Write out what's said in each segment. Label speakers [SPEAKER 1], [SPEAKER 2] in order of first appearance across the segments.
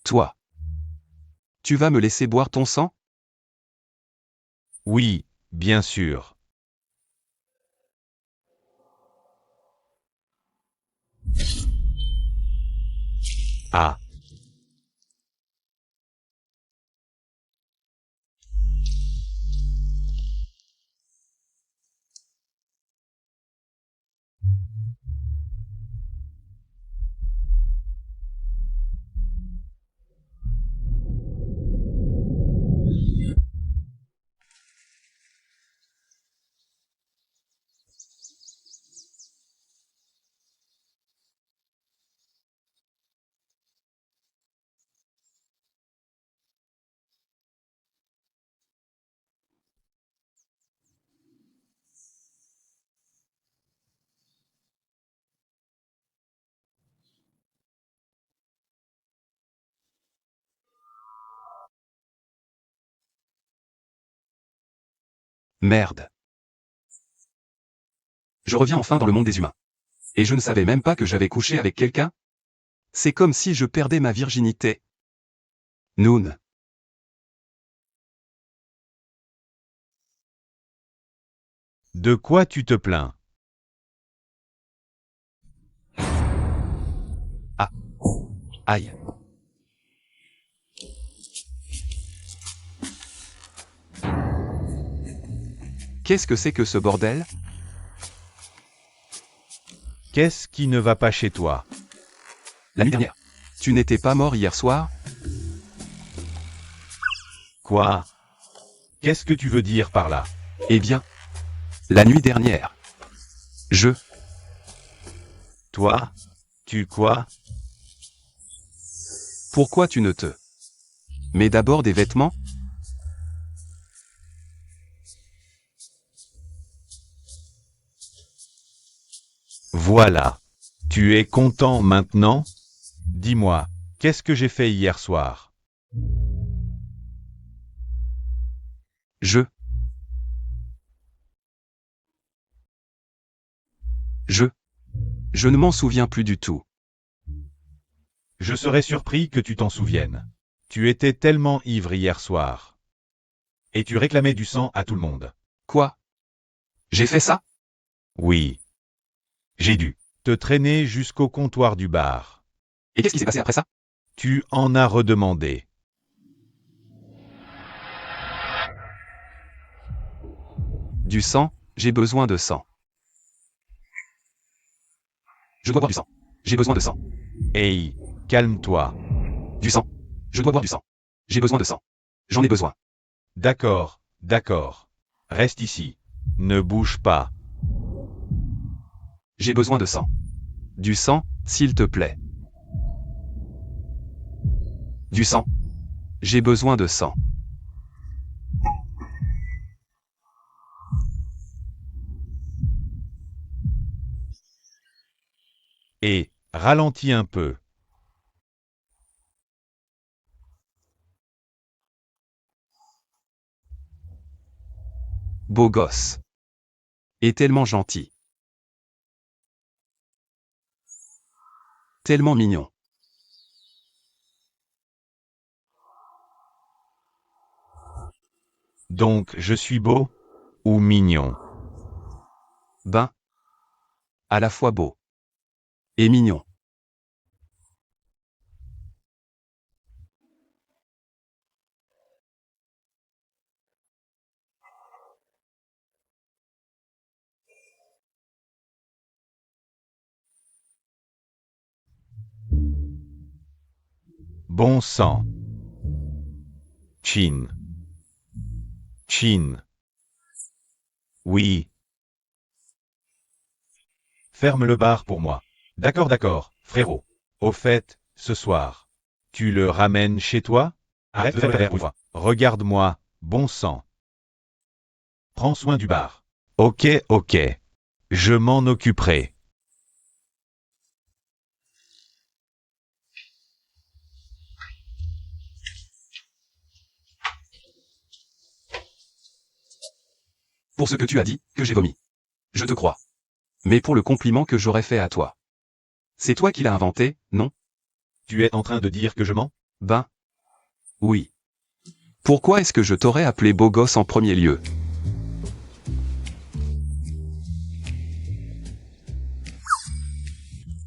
[SPEAKER 1] Toi. Tu vas me laisser boire ton sang?
[SPEAKER 2] Oui, bien sûr. Ah.
[SPEAKER 1] Merde. Je reviens enfin dans le monde des humains. Et je ne savais même pas que j'avais couché avec quelqu'un? C'est comme si je perdais ma virginité. Noon.
[SPEAKER 2] De quoi tu te plains?
[SPEAKER 1] Aïe. Qu'est-ce que c'est que ce bordel?
[SPEAKER 2] Qu'est-ce qui ne va pas chez toi?
[SPEAKER 1] La nuit dernière. Tu n'étais pas mort hier soir?
[SPEAKER 2] Quoi? Qu'est-ce que tu veux dire par là?
[SPEAKER 1] Eh bien, la nuit dernière.
[SPEAKER 2] Toi? Tu quoi?
[SPEAKER 1] Pourquoi tu ne te mets d'abord des vêtements?
[SPEAKER 2] Voilà. Tu es content maintenant? Dis-moi, qu'est-ce que j'ai fait hier soir?
[SPEAKER 1] Je ne m'en souviens plus du tout.
[SPEAKER 2] Je serais surpris que tu t'en souviennes. Tu étais tellement ivre hier soir. Et tu réclamais du sang à tout le monde.
[SPEAKER 1] Quoi? J'ai fait ça?
[SPEAKER 2] Oui. J'ai dû te traîner jusqu'au comptoir du bar.
[SPEAKER 1] Et qu'est-ce qui s'est passé après ça?
[SPEAKER 2] Tu en as redemandé.
[SPEAKER 1] Du sang, j'ai besoin de sang. Je dois boire du sang. J'ai besoin de sang.
[SPEAKER 2] Hey, calme-toi.
[SPEAKER 1] Du sang. Je dois boire du sang. J'ai besoin de sang. J'en ai besoin.
[SPEAKER 2] D'accord, d'accord. Reste ici. Ne bouge pas.
[SPEAKER 1] J'ai besoin de sang. Du sang, s'il te plaît. Du sang. J'ai besoin de sang.
[SPEAKER 2] Et, ralentis un peu.
[SPEAKER 1] Beau gosse. Et tellement gentil. Tellement mignon.
[SPEAKER 2] Donc, je suis beau? Ou mignon?
[SPEAKER 1] Ben. À la fois beau. Et mignon.
[SPEAKER 2] Bon sang. Chin. Chin. Oui. Ferme le bar pour moi. D'accord, d'accord, frérot. Au fait, ce soir, tu le ramènes chez toi? Arrête de faire une fois. Regarde-moi, bon sang. Prends soin du bar. Ok, ok. Je m'en occuperai.
[SPEAKER 1] Pour ce que tu as dit, que j'ai vomi. Je te crois. Mais pour le compliment que j'aurais fait à toi. C'est toi qui l'as inventé, non?
[SPEAKER 2] Tu es en train de dire que je mens?
[SPEAKER 1] Ben, oui. Pourquoi est-ce que je t'aurais appelé beau gosse en premier lieu?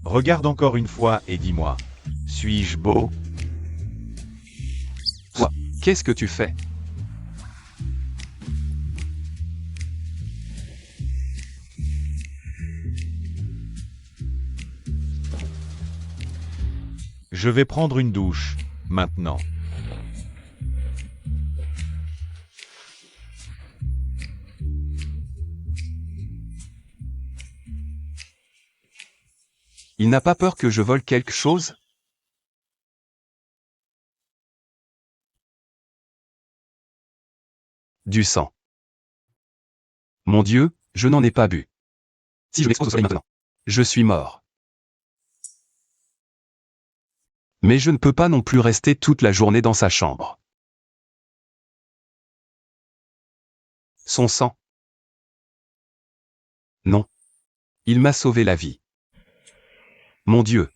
[SPEAKER 2] Regarde encore une fois et dis-moi. Suis-je beau?
[SPEAKER 1] Toi, qu'est-ce que tu fais?
[SPEAKER 2] Je vais prendre une douche, maintenant.
[SPEAKER 1] Il n'a pas peur que je vole quelque chose? Du sang. Mon Dieu, je n'en ai pas bu. Si je m'expose au soleil maintenant, je suis mort. Mais je ne peux pas non plus rester toute la journée dans sa chambre. Son sang. Non. Il m'a sauvé la vie. Mon Dieu.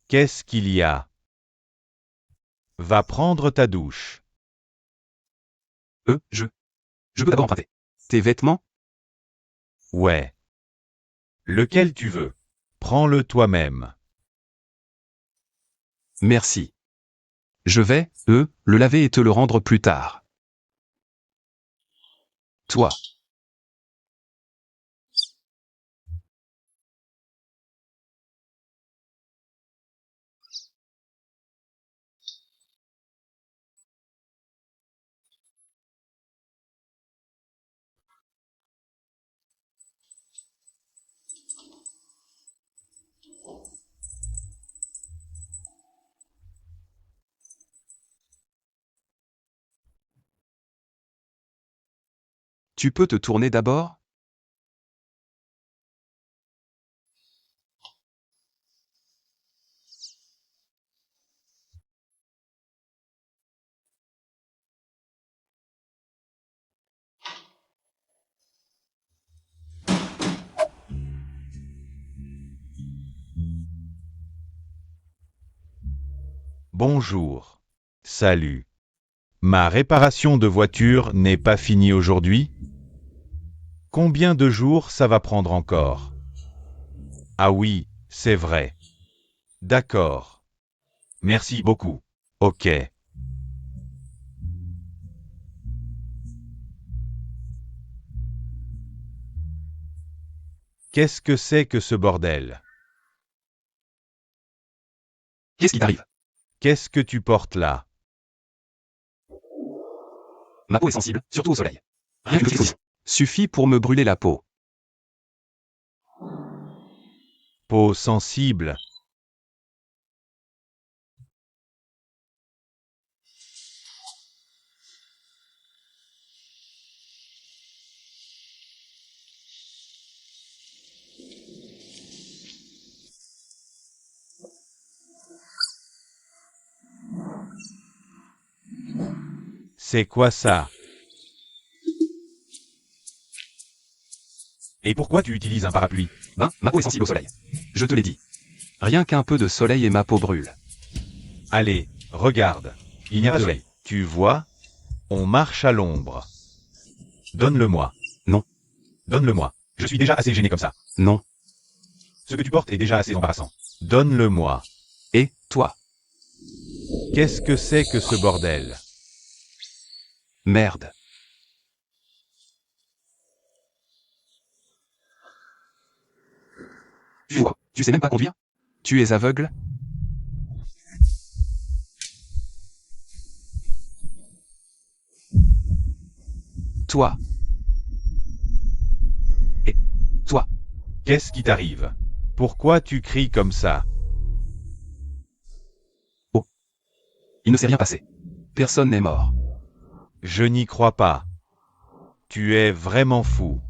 [SPEAKER 2] Qu'est-ce qu'il y a? Va prendre ta douche.
[SPEAKER 1] Je peux d'abord emprunter tes vêtements?
[SPEAKER 2] Ouais. Lequel tu veux? Prends-le toi-même.
[SPEAKER 1] Merci. Je vais, le laver et te le rendre plus tard. Toi. Tu peux te tourner d'abord?
[SPEAKER 2] Bonjour. Salut. Ma réparation de voiture n'est pas finie aujourd'hui? Combien de jours ça va prendre encore? Ah oui, c'est vrai. D'accord. Merci beaucoup. Ok. Qu'est-ce que c'est que ce bordel?
[SPEAKER 1] Qu'est-ce qui t'arrive?
[SPEAKER 2] Qu'est-ce que tu portes là?
[SPEAKER 1] Ma peau est sensible, surtout au soleil. Rien qu'une petite exposition suffit pour me brûler la peau.
[SPEAKER 2] Peau sensible. C'est quoi ça? Et pourquoi tu utilises un parapluie?
[SPEAKER 1] Ben, ma peau est sensible au soleil. Je te l'ai dit. Rien qu'un peu de soleil et ma peau brûle.
[SPEAKER 2] Allez, regarde. Il n'y a pas de soleil. Tu vois? On marche à l'ombre. Donne-le-moi.
[SPEAKER 1] Non.
[SPEAKER 2] Donne-le-moi. Je suis déjà assez gêné comme ça.
[SPEAKER 1] Non.
[SPEAKER 2] Ce que tu portes est déjà assez embarrassant. Donne-le-moi.
[SPEAKER 1] Et, toi?
[SPEAKER 2] Qu'est-ce que c'est que ce bordel?
[SPEAKER 1] Merde. Tu vois, tu sais même pas conduire? Tu es aveugle? Toi. Et, toi.
[SPEAKER 2] Qu'est-ce qui t'arrive? Pourquoi tu cries comme ça?
[SPEAKER 1] Il ne s'est rien passé. Personne n'est mort.
[SPEAKER 2] Je n'y crois pas. Tu es vraiment fou.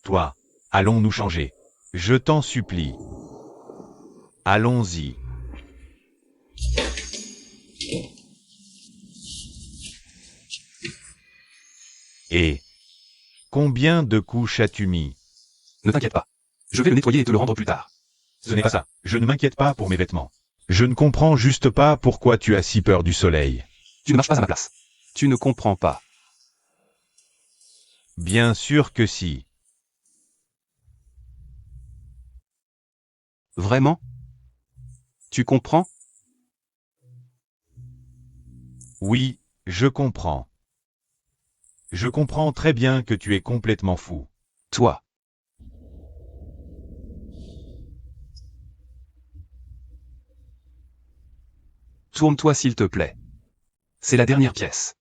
[SPEAKER 2] Toi, allons nous changer. Je t'en supplie. Allons-y. Et combien de couches as-tu mis?
[SPEAKER 1] Ne t'inquiète pas. Je vais le nettoyer et te le rendre plus tard.
[SPEAKER 2] Ce n'est pas ça. Je ne m'inquiète pas pour mes vêtements. Je ne comprends juste pas pourquoi tu as si peur du soleil.
[SPEAKER 1] Tu ne marches pas à ma place. Tu ne comprends pas.
[SPEAKER 2] Bien sûr que si.
[SPEAKER 1] Vraiment? Tu comprends?
[SPEAKER 2] Oui, je comprends. Je comprends très bien que tu es complètement fou.
[SPEAKER 1] Toi. Tourne-toi s'il te plaît. C'est la dernière pièce.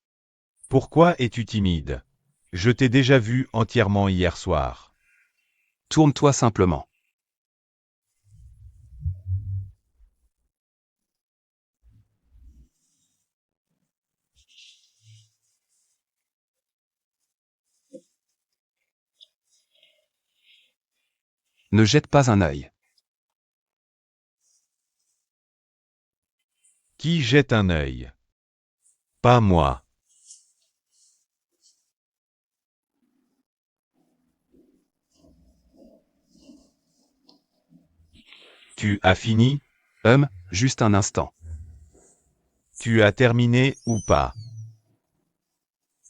[SPEAKER 2] Pourquoi es-tu timide? Je t'ai déjà vu entièrement hier soir.
[SPEAKER 1] Tourne-toi simplement. Ne jette pas un œil.
[SPEAKER 2] Qui jette un œil? Pas moi. Tu as fini?
[SPEAKER 1] Juste un instant.
[SPEAKER 2] Tu as terminé ou pas?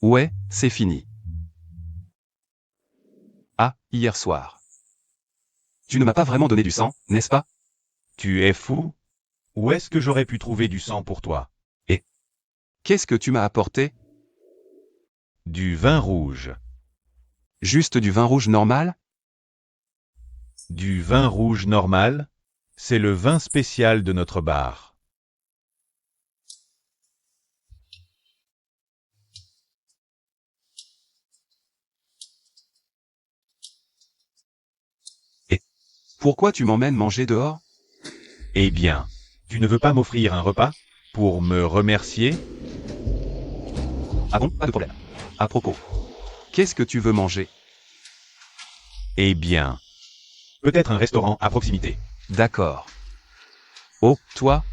[SPEAKER 1] Ouais, c'est fini. Ah, hier soir. Tu ne m'as pas vraiment donné du sang, n'est-ce pas?
[SPEAKER 2] Tu es fou? Où est-ce que j'aurais pu trouver du sang pour toi?
[SPEAKER 1] Qu'est-ce que tu m'as apporté?
[SPEAKER 2] Du vin rouge.
[SPEAKER 1] Juste du vin rouge normal?
[SPEAKER 2] Du vin rouge normal? C'est le vin spécial de notre bar.
[SPEAKER 1] Pourquoi tu m'emmènes manger dehors?
[SPEAKER 2] Eh bien, tu ne veux pas m'offrir un repas? Pour me remercier?
[SPEAKER 1] Ah bon, pas de problème. À propos. Qu'est-ce que tu veux manger?
[SPEAKER 2] Eh bien, peut-être un restaurant à proximité.
[SPEAKER 1] D'accord. Oh, toi,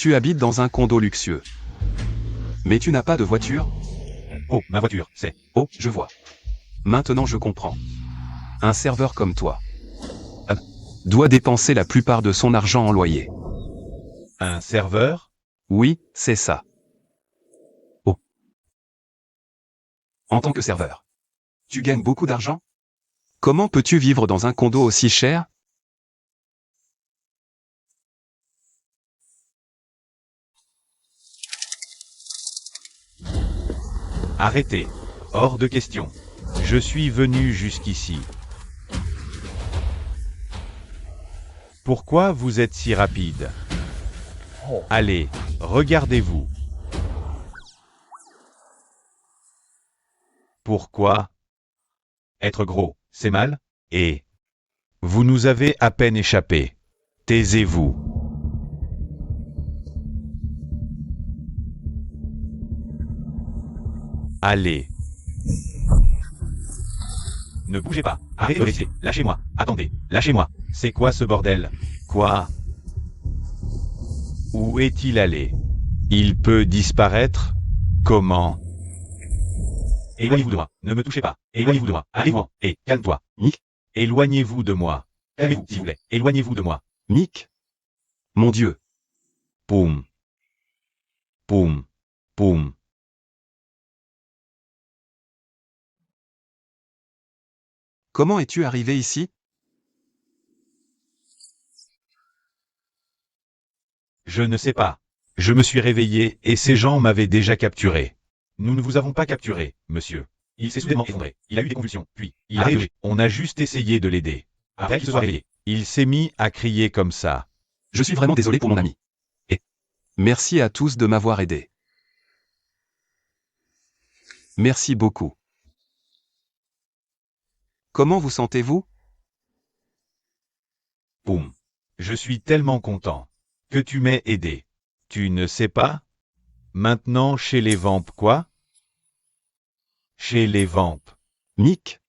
[SPEAKER 1] Tu habites dans un condo luxueux. Mais tu n'as pas de voiture?
[SPEAKER 2] Oh, ma voiture, c'est...
[SPEAKER 1] Oh, je vois. Maintenant je comprends. Un serveur comme toi doit dépenser la plupart de son argent en loyer.
[SPEAKER 2] Un serveur?
[SPEAKER 1] Oui, c'est ça. Oh. En tant que serveur, tu gagnes beaucoup d'argent? Comment peux-tu vivre dans un condo aussi cher?
[SPEAKER 2] Arrêtez. Hors de question. Je suis venu jusqu'ici. Pourquoi vous êtes si rapide? Allez, regardez-vous. Pourquoi? Être gros, c'est mal? Et vous nous avez à peine échappé. Taisez-vous. Allez. Ne bougez pas. Arrêtez de rester. Lâchez-moi. Attendez. Lâchez-moi. C'est quoi ce bordel? Quoi? Où est-il allé? Il peut disparaître? Comment? Éloignez-vous de moi. Ne me touchez pas. Éloignez-vous de moi. Allez-vous. Et calme-toi.
[SPEAKER 1] Nick?
[SPEAKER 2] Éloignez-vous de moi. Calmez-vous, s'il vous plaît. Éloignez-vous de moi.
[SPEAKER 1] Nick? Mon Dieu.
[SPEAKER 2] Poum. Poum. Poum.
[SPEAKER 1] Comment es-tu arrivé ici?
[SPEAKER 2] Je ne sais pas. Je me suis réveillé et ces gens m'avaient déjà capturé. Nous ne vous avons pas capturé, monsieur. Il s'est soudainement effondré. Il a eu des convulsions. Puis, il a rêvé. On a juste essayé de l'aider. Après qu'il se soit réveillé, il s'est mis à crier comme ça.
[SPEAKER 1] Je suis vraiment désolé pour mon ami. Et merci à tous de m'avoir aidé. Merci beaucoup. Comment vous sentez-vous?
[SPEAKER 2] Poum. Je suis tellement content que tu m'aies aidé. Tu ne sais pas? Maintenant chez les vampes quoi? Chez les vampes.
[SPEAKER 1] Nick?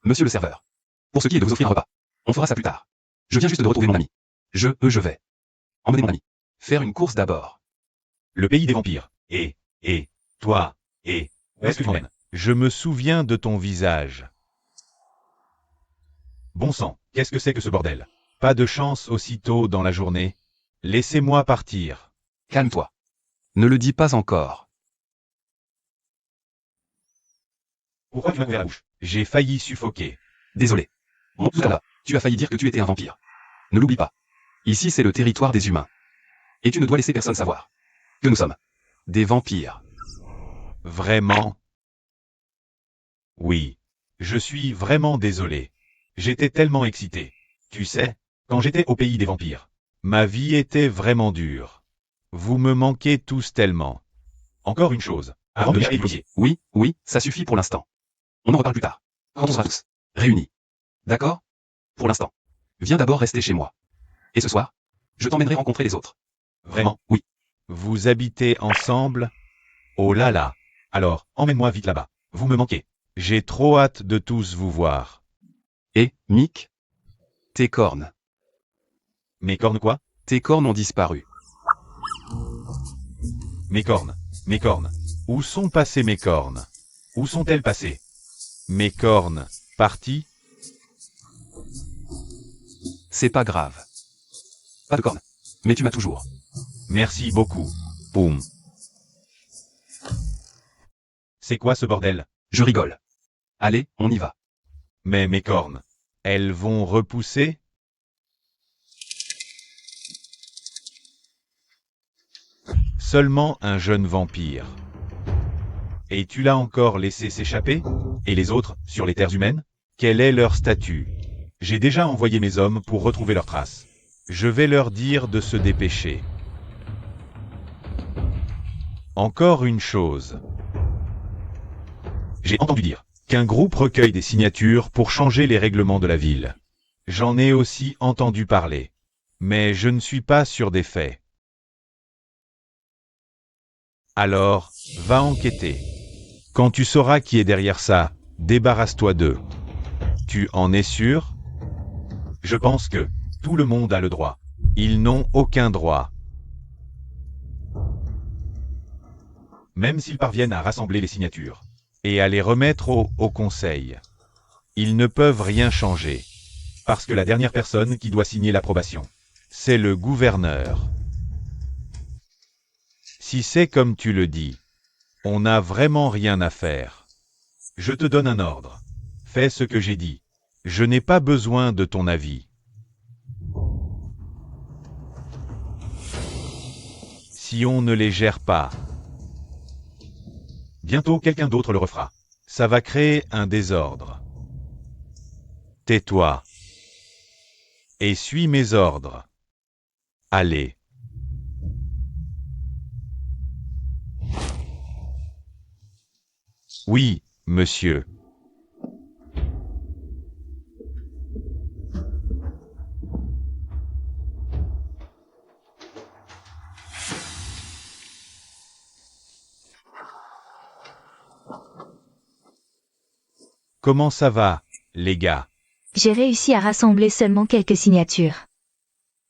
[SPEAKER 1] Monsieur le serveur. Pour ce qui est de vous offrir un repas, on fera ça plus tard. Je viens juste de retrouver mon ami. Je vais. Emmenez mon ami. Faire une course d'abord.
[SPEAKER 2] Le pays des vampires. Toi, où est-ce que tu m'emmènes? Je me souviens de ton visage. Bon sang, qu'est-ce que c'est que ce bordel? Pas de chance aussitôt dans la journée. Laissez-moi partir.
[SPEAKER 1] Calme-toi. Ne le dis pas encore.
[SPEAKER 2] Pourquoi tu m'as ouvert la bouche? J'ai failli suffoquer.
[SPEAKER 1] Désolé. Tout à l'heure, tu as failli dire que tu étais un vampire. Ne l'oublie pas. Ici c'est le territoire des humains. Et tu ne dois laisser personne savoir. Que nous sommes des vampires.
[SPEAKER 2] Vraiment? Oui. Je suis vraiment désolé. J'étais tellement excité. Tu sais, quand j'étais au pays des vampires, ma vie était vraiment dure. Vous me manquez tous tellement. Encore une chose, avant de me explosier.
[SPEAKER 1] Oui, ça suffit pour l'instant. On en reparle plus tard. Quand on sera tous réunis. D'accord? Pour l'instant. Viens d'abord rester chez moi. Et ce soir, je t'emmènerai rencontrer les autres.
[SPEAKER 2] Vraiment?
[SPEAKER 1] Oui.
[SPEAKER 2] Vous habitez ensemble? Oh là là. Alors, emmène-moi vite là-bas. Vous me manquez. J'ai trop hâte de tous vous voir.
[SPEAKER 1] Et, Mick? Tes cornes.
[SPEAKER 2] Mes cornes quoi?
[SPEAKER 1] Tes cornes ont disparu.
[SPEAKER 2] Mes cornes. Mes cornes. Où sont passées mes cornes? Où sont-elles passées? Mes cornes. Parties?
[SPEAKER 1] C'est pas grave. Pas de cornes. Mais tu m'as toujours.
[SPEAKER 2] Merci beaucoup. Boum. C'est quoi ce bordel?
[SPEAKER 1] Je rigole. Allez, on y va.
[SPEAKER 2] Mais mes cornes, elles vont repousser? Seulement un jeune vampire. Et tu l'as encore laissé s'échapper? Et les autres, sur les terres humaines? Quel est leur statut? J'ai déjà envoyé mes hommes pour retrouver leurs traces. Je vais leur dire de se dépêcher. Encore une chose. J'ai entendu dire qu'un groupe recueille des signatures pour changer les règlements de la ville. J'en ai aussi entendu parler. Mais je ne suis pas sûr des faits. Alors, va enquêter. Quand tu sauras qui est derrière ça, débarrasse-toi d'eux. Tu en es sûr? Je pense que tout le monde a le droit. Ils n'ont aucun droit. Même s'ils parviennent à rassembler les signatures et à les remettre au conseil, ils ne peuvent rien changer. Parce que la dernière personne qui doit signer l'approbation, c'est le gouverneur. Si c'est comme tu le dis, on n'a vraiment rien à faire. Je te donne un ordre. Fais ce que j'ai dit. Je n'ai pas besoin de ton avis. Si on ne les gère pas, bientôt quelqu'un d'autre le refera. Ça va créer un désordre. Tais-toi. Et suis mes ordres. Allez. Oui, monsieur. Comment ça va, les gars?
[SPEAKER 3] J'ai réussi à rassembler seulement quelques signatures.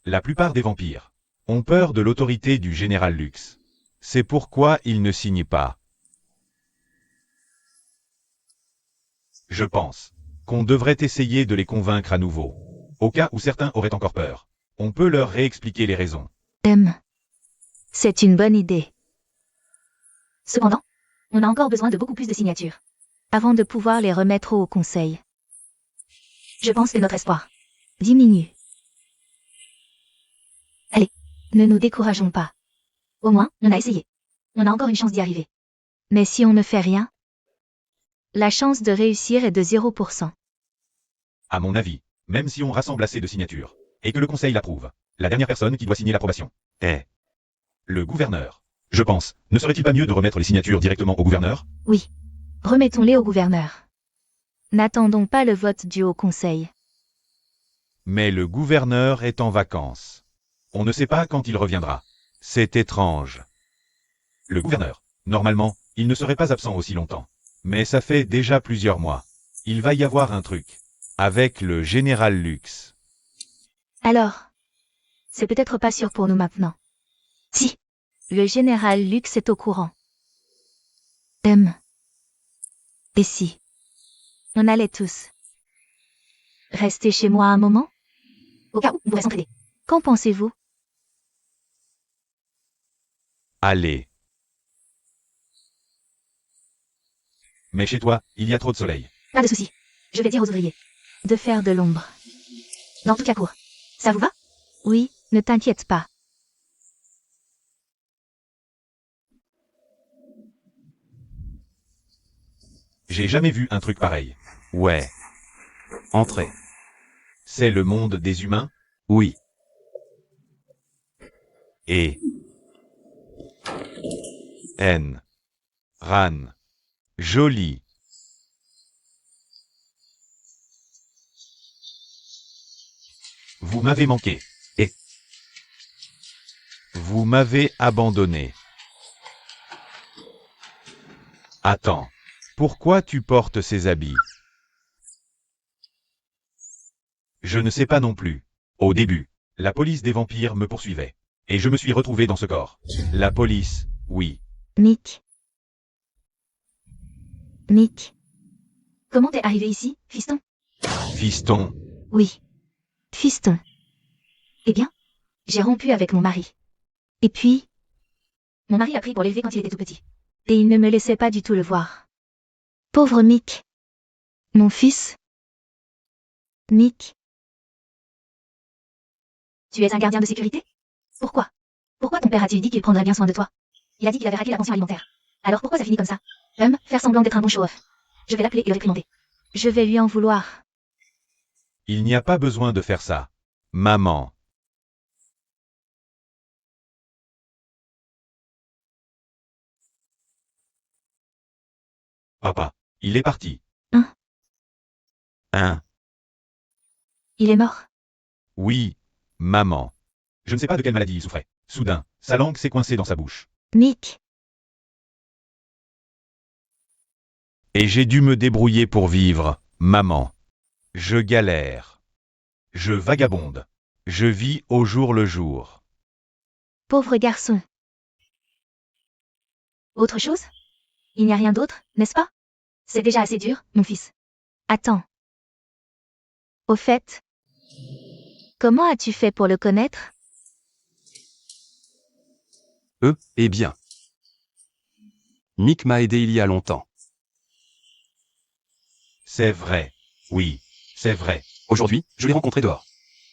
[SPEAKER 2] La plupart des vampires ont peur de l'autorité du général Lux. C'est pourquoi ils ne signent pas. Je pense qu'on devrait essayer de les convaincre à nouveau. Au cas où certains auraient encore peur, on peut leur réexpliquer les raisons.
[SPEAKER 3] C'est une bonne idée.
[SPEAKER 4] Cependant, on a encore besoin de beaucoup plus de signatures.
[SPEAKER 3] Avant de pouvoir les remettre au conseil.
[SPEAKER 4] Je pense que notre espoir
[SPEAKER 3] Diminue.
[SPEAKER 4] Allez, ne nous décourageons pas. Au moins, on a essayé. On a encore une chance d'y arriver.
[SPEAKER 3] Mais si on ne fait rien, la chance de réussir est de 0%.
[SPEAKER 2] À mon avis, même si on rassemble assez de signatures, et que le conseil l'approuve, la dernière personne qui doit signer l'approbation est le gouverneur. Je pense, ne serait-il pas mieux de remettre les signatures directement au gouverneur?
[SPEAKER 4] Oui. Remettons-les au gouverneur.
[SPEAKER 3] N'attendons pas le vote du Haut Conseil.
[SPEAKER 2] Mais le gouverneur est en vacances. On ne sait pas quand il reviendra. C'est étrange. Le gouverneur, normalement, il ne serait pas absent aussi longtemps. Mais ça fait déjà plusieurs mois. Il va y avoir un truc. Avec le général Lux.
[SPEAKER 4] Alors, c'est peut-être pas sûr pour nous maintenant. Si,
[SPEAKER 3] Le général Lux est au courant.
[SPEAKER 4] et si,
[SPEAKER 3] On allait tous.
[SPEAKER 4] rester chez moi un moment? Au cas où on pourrait s'entraider.
[SPEAKER 3] Qu'en pensez-vous?
[SPEAKER 2] Allez. Mais chez toi, il y a trop de soleil.
[SPEAKER 4] Pas de souci. Je vais dire aux ouvriers.
[SPEAKER 3] De faire de l'ombre.
[SPEAKER 4] Dans toute la cour. Ça vous va?
[SPEAKER 3] Oui, ne t'inquiète pas.
[SPEAKER 2] J'ai jamais vu un truc pareil. Ouais.
[SPEAKER 1] Entrez.
[SPEAKER 2] C'est le monde des humains?
[SPEAKER 1] Oui.
[SPEAKER 2] Et N. Ran. Joli. Vous m'avez manqué.
[SPEAKER 1] Et
[SPEAKER 2] Vous m'avez abandonné. Attends. Pourquoi tu portes ces habits? Je ne sais pas non plus. Au début, la police des vampires me poursuivait. Et je me suis retrouvé dans ce corps. La police, oui.
[SPEAKER 3] Nick. Nick.
[SPEAKER 4] Comment t'es arrivé ici, fiston?
[SPEAKER 2] Fiston.
[SPEAKER 4] Oui.
[SPEAKER 3] Fiston.
[SPEAKER 4] Eh bien, j'ai rompu avec mon mari.
[SPEAKER 3] Et puis,
[SPEAKER 4] Mon mari a pris pour l'élever quand il était tout petit.
[SPEAKER 3] et il ne me laissait pas du tout le voir. Pauvre Mick. Mon fils. Nick.
[SPEAKER 4] Tu es un gardien de sécurité? Pourquoi? Pourquoi ton père a-t-il dit qu'il prendrait bien soin de toi? Il a dit qu'il avait raqué la pension alimentaire. Alors pourquoi ça finit comme ça? Faire semblant d'être un bon show-off. Je vais l'appeler et le réprimander.
[SPEAKER 3] Je vais lui en vouloir.
[SPEAKER 2] Il n'y a pas besoin de faire ça. Maman. Papa. Il est parti.
[SPEAKER 4] Hein?
[SPEAKER 2] Hein?
[SPEAKER 4] Il est mort.
[SPEAKER 2] Oui. Maman. Je ne sais pas de quelle maladie il souffrait. Soudain, sa langue s'est coincée dans sa bouche.
[SPEAKER 3] Nick.
[SPEAKER 2] Et j'ai dû me débrouiller pour vivre, maman. Je galère. Je vagabonde. Je vis au jour le jour.
[SPEAKER 3] Pauvre garçon.
[SPEAKER 4] Autre chose? Il n'y a rien d'autre, n'est-ce pas? C'est déjà assez dur, mon fils.
[SPEAKER 3] Attends. Au fait, comment as-tu fait pour le connaître?
[SPEAKER 1] eh bien. Mick m'a aidé il y a longtemps.
[SPEAKER 2] C'est vrai. Oui, c'est vrai.
[SPEAKER 1] Aujourd'hui, je l'ai rencontré dehors.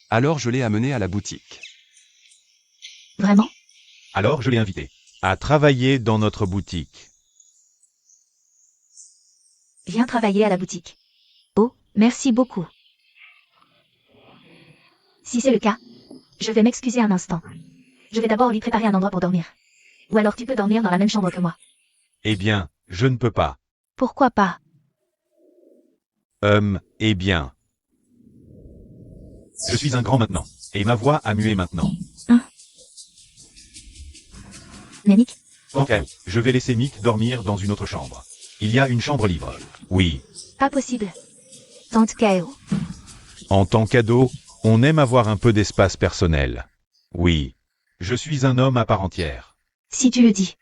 [SPEAKER 1] Alors je l'ai amené à la boutique.
[SPEAKER 4] Vraiment?
[SPEAKER 2] Alors je l'ai invité à travailler dans notre boutique.
[SPEAKER 4] Viens travailler à la boutique.
[SPEAKER 3] Oh, merci beaucoup.
[SPEAKER 4] Si c'est le cas, je vais m'excuser un instant. Je vais d'abord lui préparer un endroit pour dormir. Ou alors tu peux dormir dans la même chambre que moi.
[SPEAKER 2] Eh bien, je ne peux pas.
[SPEAKER 3] Pourquoi pas?
[SPEAKER 2] Eh bien. Je suis un grand maintenant, et ma voix a mué maintenant.
[SPEAKER 4] Mais Nick,
[SPEAKER 2] Ok, je vais laisser Mick dormir dans une autre chambre. Il y a une chambre libre. Oui.
[SPEAKER 4] pas possible.
[SPEAKER 3] Tante Kao.
[SPEAKER 2] En tant qu'ado, on aime avoir un peu d'espace personnel. Oui. Je suis un homme à part entière.
[SPEAKER 4] Si tu le dis.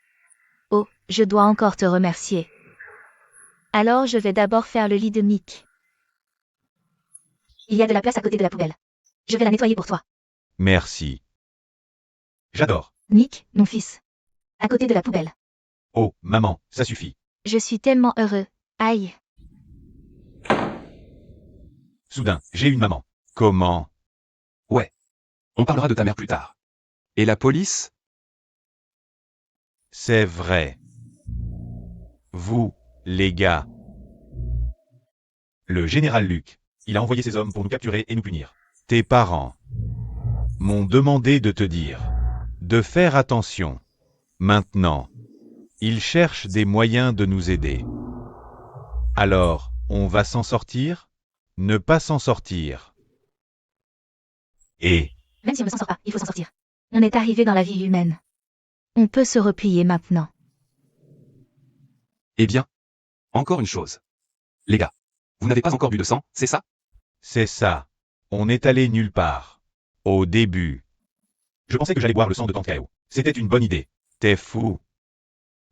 [SPEAKER 3] Oh, je dois encore te remercier. Alors je vais d'abord faire le lit de Mick.
[SPEAKER 4] Il y a de la place à côté de la poubelle. Je vais la nettoyer pour toi.
[SPEAKER 2] Merci. J'adore.
[SPEAKER 4] Nick, mon fils. À côté de la poubelle.
[SPEAKER 2] Oh, maman, ça suffit.
[SPEAKER 3] Je suis tellement heureux. Aïe.
[SPEAKER 2] Soudain, j'ai une maman. Comment?
[SPEAKER 1] Ouais. On parlera de ta mère plus tard. Et la police?
[SPEAKER 2] C'est vrai. Vous, les gars. Le général Luc, il a envoyé ses hommes pour nous capturer et nous punir. Tes parents m'ont demandé de te dire de faire attention. Maintenant, ils cherchent des moyens de nous aider. Alors, on va s'en sortir? Ne pas s'en sortir. Et
[SPEAKER 4] Même si on ne s'en sort pas, il faut s'en sortir. On est arrivé dans la vie humaine.
[SPEAKER 3] On peut se replier maintenant.
[SPEAKER 1] Eh bien. Encore une chose. Les gars. Vous n'avez pas encore bu de sang, c'est ça?
[SPEAKER 2] C'est ça. On n'est allé nulle part. Au début. Je pensais que j'allais boire le sang de Tante Kao. C'était une bonne idée. T'es fou.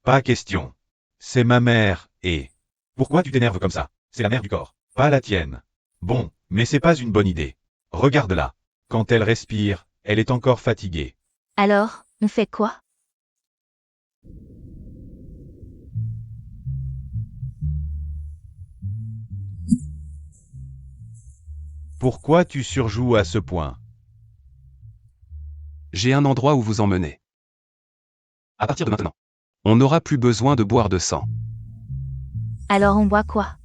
[SPEAKER 2] Pas question. C'est ma mère, et... Pourquoi tu t'énerves comme ça? C'est la mère du corps, pas la tienne. Bon, mais c'est pas une bonne idée. Regarde-la. Quand elle respire, elle est encore fatiguée.
[SPEAKER 3] Alors, on fait quoi?
[SPEAKER 2] Pourquoi tu surjoues à ce point?
[SPEAKER 1] J'ai un endroit où vous emmener. À partir de maintenant, on n'aura plus besoin de boire de sang.
[SPEAKER 3] Alors on boit quoi?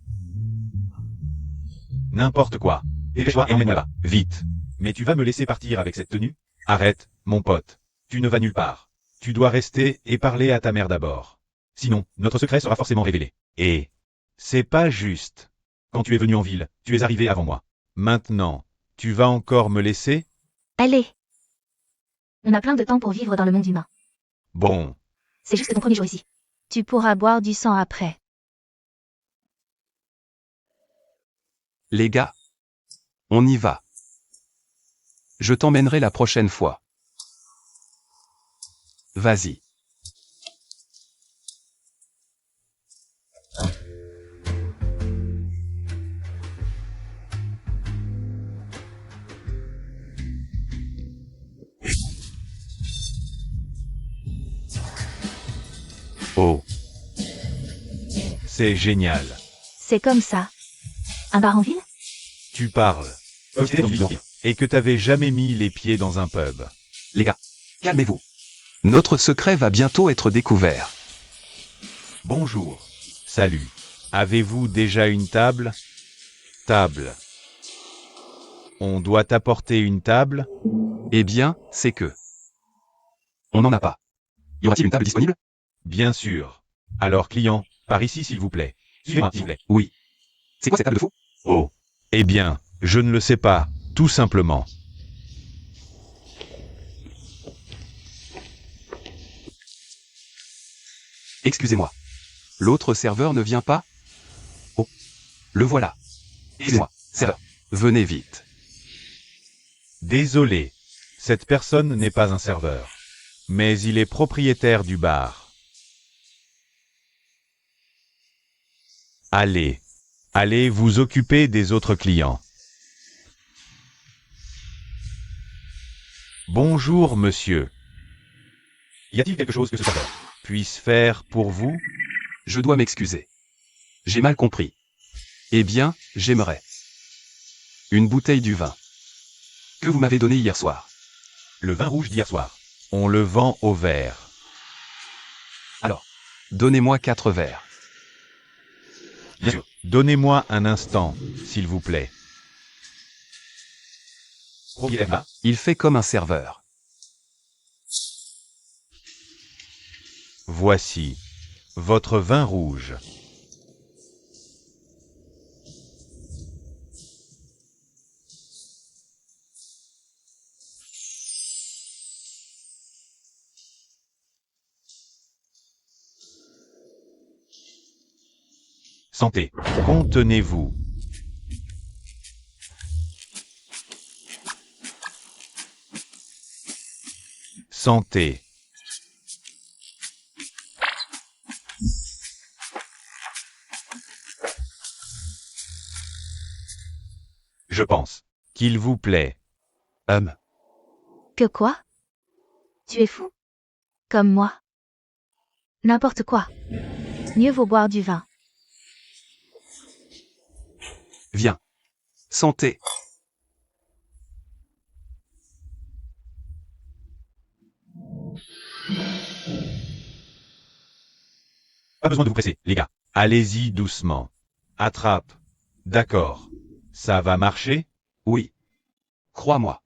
[SPEAKER 2] N'importe quoi. Dépêche-toi et emmène-la là, vite. Mais tu vas me laisser partir avec cette tenue? Arrête, mon pote. Tu ne vas nulle part. Tu dois rester et parler à ta mère d'abord. Sinon, notre secret sera forcément révélé. Et... c'est pas juste. Quand tu es venu en ville, tu es arrivé avant moi. Maintenant, tu vas encore me laisser?
[SPEAKER 3] Allez,
[SPEAKER 4] On a plein de temps pour vivre dans le monde humain.
[SPEAKER 2] Bon,
[SPEAKER 4] C'est juste ton premier jour ici.
[SPEAKER 3] tu pourras boire du sang après.
[SPEAKER 1] Les gars, on y va. Je t'emmènerai la prochaine fois. Vas-y.
[SPEAKER 2] oh. C'est génial.
[SPEAKER 3] C'est comme ça.
[SPEAKER 4] Un bar en ville?
[SPEAKER 2] Tu parles. Et que t'avais jamais mis les pieds dans un pub.
[SPEAKER 1] Les gars, calmez-vous. Notre secret va bientôt être découvert.
[SPEAKER 2] Bonjour. Salut. Avez-vous déjà une table? Table. On doit t'apporter une table?
[SPEAKER 1] Eh bien, c'est que... on n'en a pas. Y aura-t-il une table disponible?
[SPEAKER 2] Bien sûr. Alors client, par ici s'il vous plaît. Suivez-moi, s'il vous plaît.
[SPEAKER 1] Oui. C'est quoi cette table de fou?
[SPEAKER 2] Oh. Eh bien, je ne le sais pas, tout simplement.
[SPEAKER 1] Excusez-moi. L'autre serveur ne vient pas? Oh. Le voilà. Excusez-moi, serveur. Venez vite.
[SPEAKER 2] Désolé. Cette personne n'est pas un serveur. Mais il est propriétaire du bar. Allez. Allez vous occuper des autres clients. Bonjour monsieur. Y a-t-il quelque chose que ce serveur puisse faire pour vous?
[SPEAKER 1] Je dois m'excuser. J'ai mal compris. Eh bien, j'aimerais une bouteille du vin que vous m'avez donné hier soir.
[SPEAKER 2] Le vin rouge d'hier soir. On le vend au verre.
[SPEAKER 1] Alors, donnez-moi 4 verres.
[SPEAKER 2] Bien sûr. Donnez-moi un instant, s'il vous plaît.
[SPEAKER 1] Il fait comme un serveur.
[SPEAKER 2] Voici votre vin rouge. Santé. Contenez-vous. Santé. Je pense qu'il vous plaît.
[SPEAKER 3] Que quoi?
[SPEAKER 4] Tu es fou?
[SPEAKER 3] Comme moi. N'importe quoi. Mieux vaut boire du vin.
[SPEAKER 1] Viens. Santé.
[SPEAKER 2] Pas besoin de vous presser, les gars. Allez-y doucement. Attrape. D'accord. Ça va marcher?
[SPEAKER 1] Oui. Crois-moi.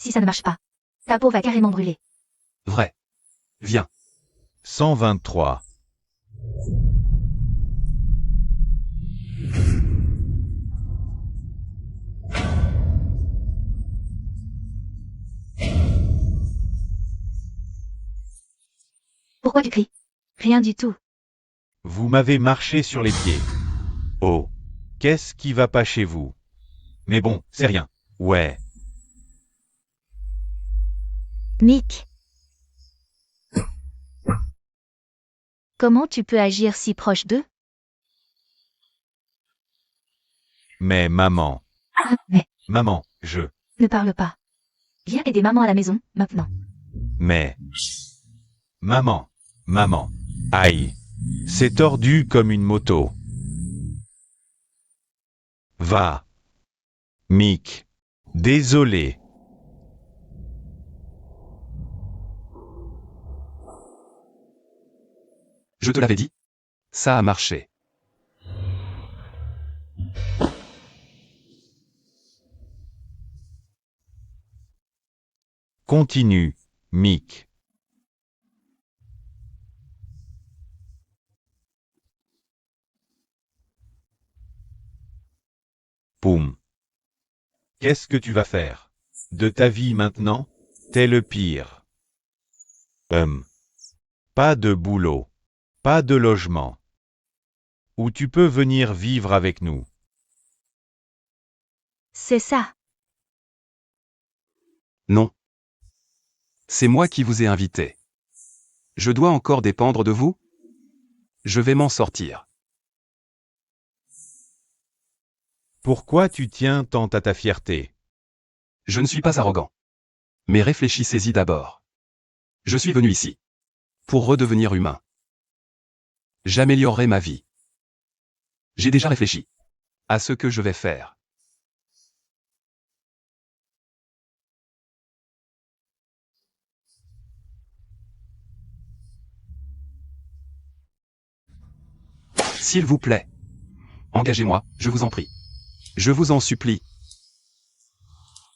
[SPEAKER 4] Si ça ne marche pas, ta peau va carrément brûler.
[SPEAKER 1] Vrai. Viens.
[SPEAKER 2] 123.
[SPEAKER 4] Pourquoi tu cries?
[SPEAKER 3] Rien du tout.
[SPEAKER 2] Vous m'avez marché sur les pieds. Oh. Qu'est-ce qui va pas chez vous? Mais bon, c'est rien. Ouais.
[SPEAKER 3] Mick. Comment tu peux agir si proche d'eux?
[SPEAKER 2] Mais maman.
[SPEAKER 4] Mais,
[SPEAKER 2] Maman,
[SPEAKER 4] ne parle pas. Viens aider maman à la maison, maintenant.
[SPEAKER 2] Mais. Maman. Maman. Aïe. C'est tordu comme une moto. Va. Mick. Désolé.
[SPEAKER 1] Je te l'avais dit. Ça a marché.
[SPEAKER 2] Continue, Mick. Poum. Qu'est-ce que tu vas faire? De ta vie maintenant? T'es le pire. Pas de boulot. Pas de logement. Ou tu peux venir vivre avec nous.
[SPEAKER 3] C'est ça.
[SPEAKER 1] Non. C'est moi qui vous ai invité. Je dois encore dépendre de vous? Je vais m'en sortir.
[SPEAKER 2] Pourquoi tu tiens tant à ta fierté?
[SPEAKER 1] Je ne suis pas arrogant. Mais réfléchissez-y d'abord. Je suis venu ici. Pour redevenir humain. J'améliorerai ma vie. J'ai déjà réfléchi. À ce que je vais faire. S'il vous plaît. Engagez-moi, je vous en prie. Je vous en supplie.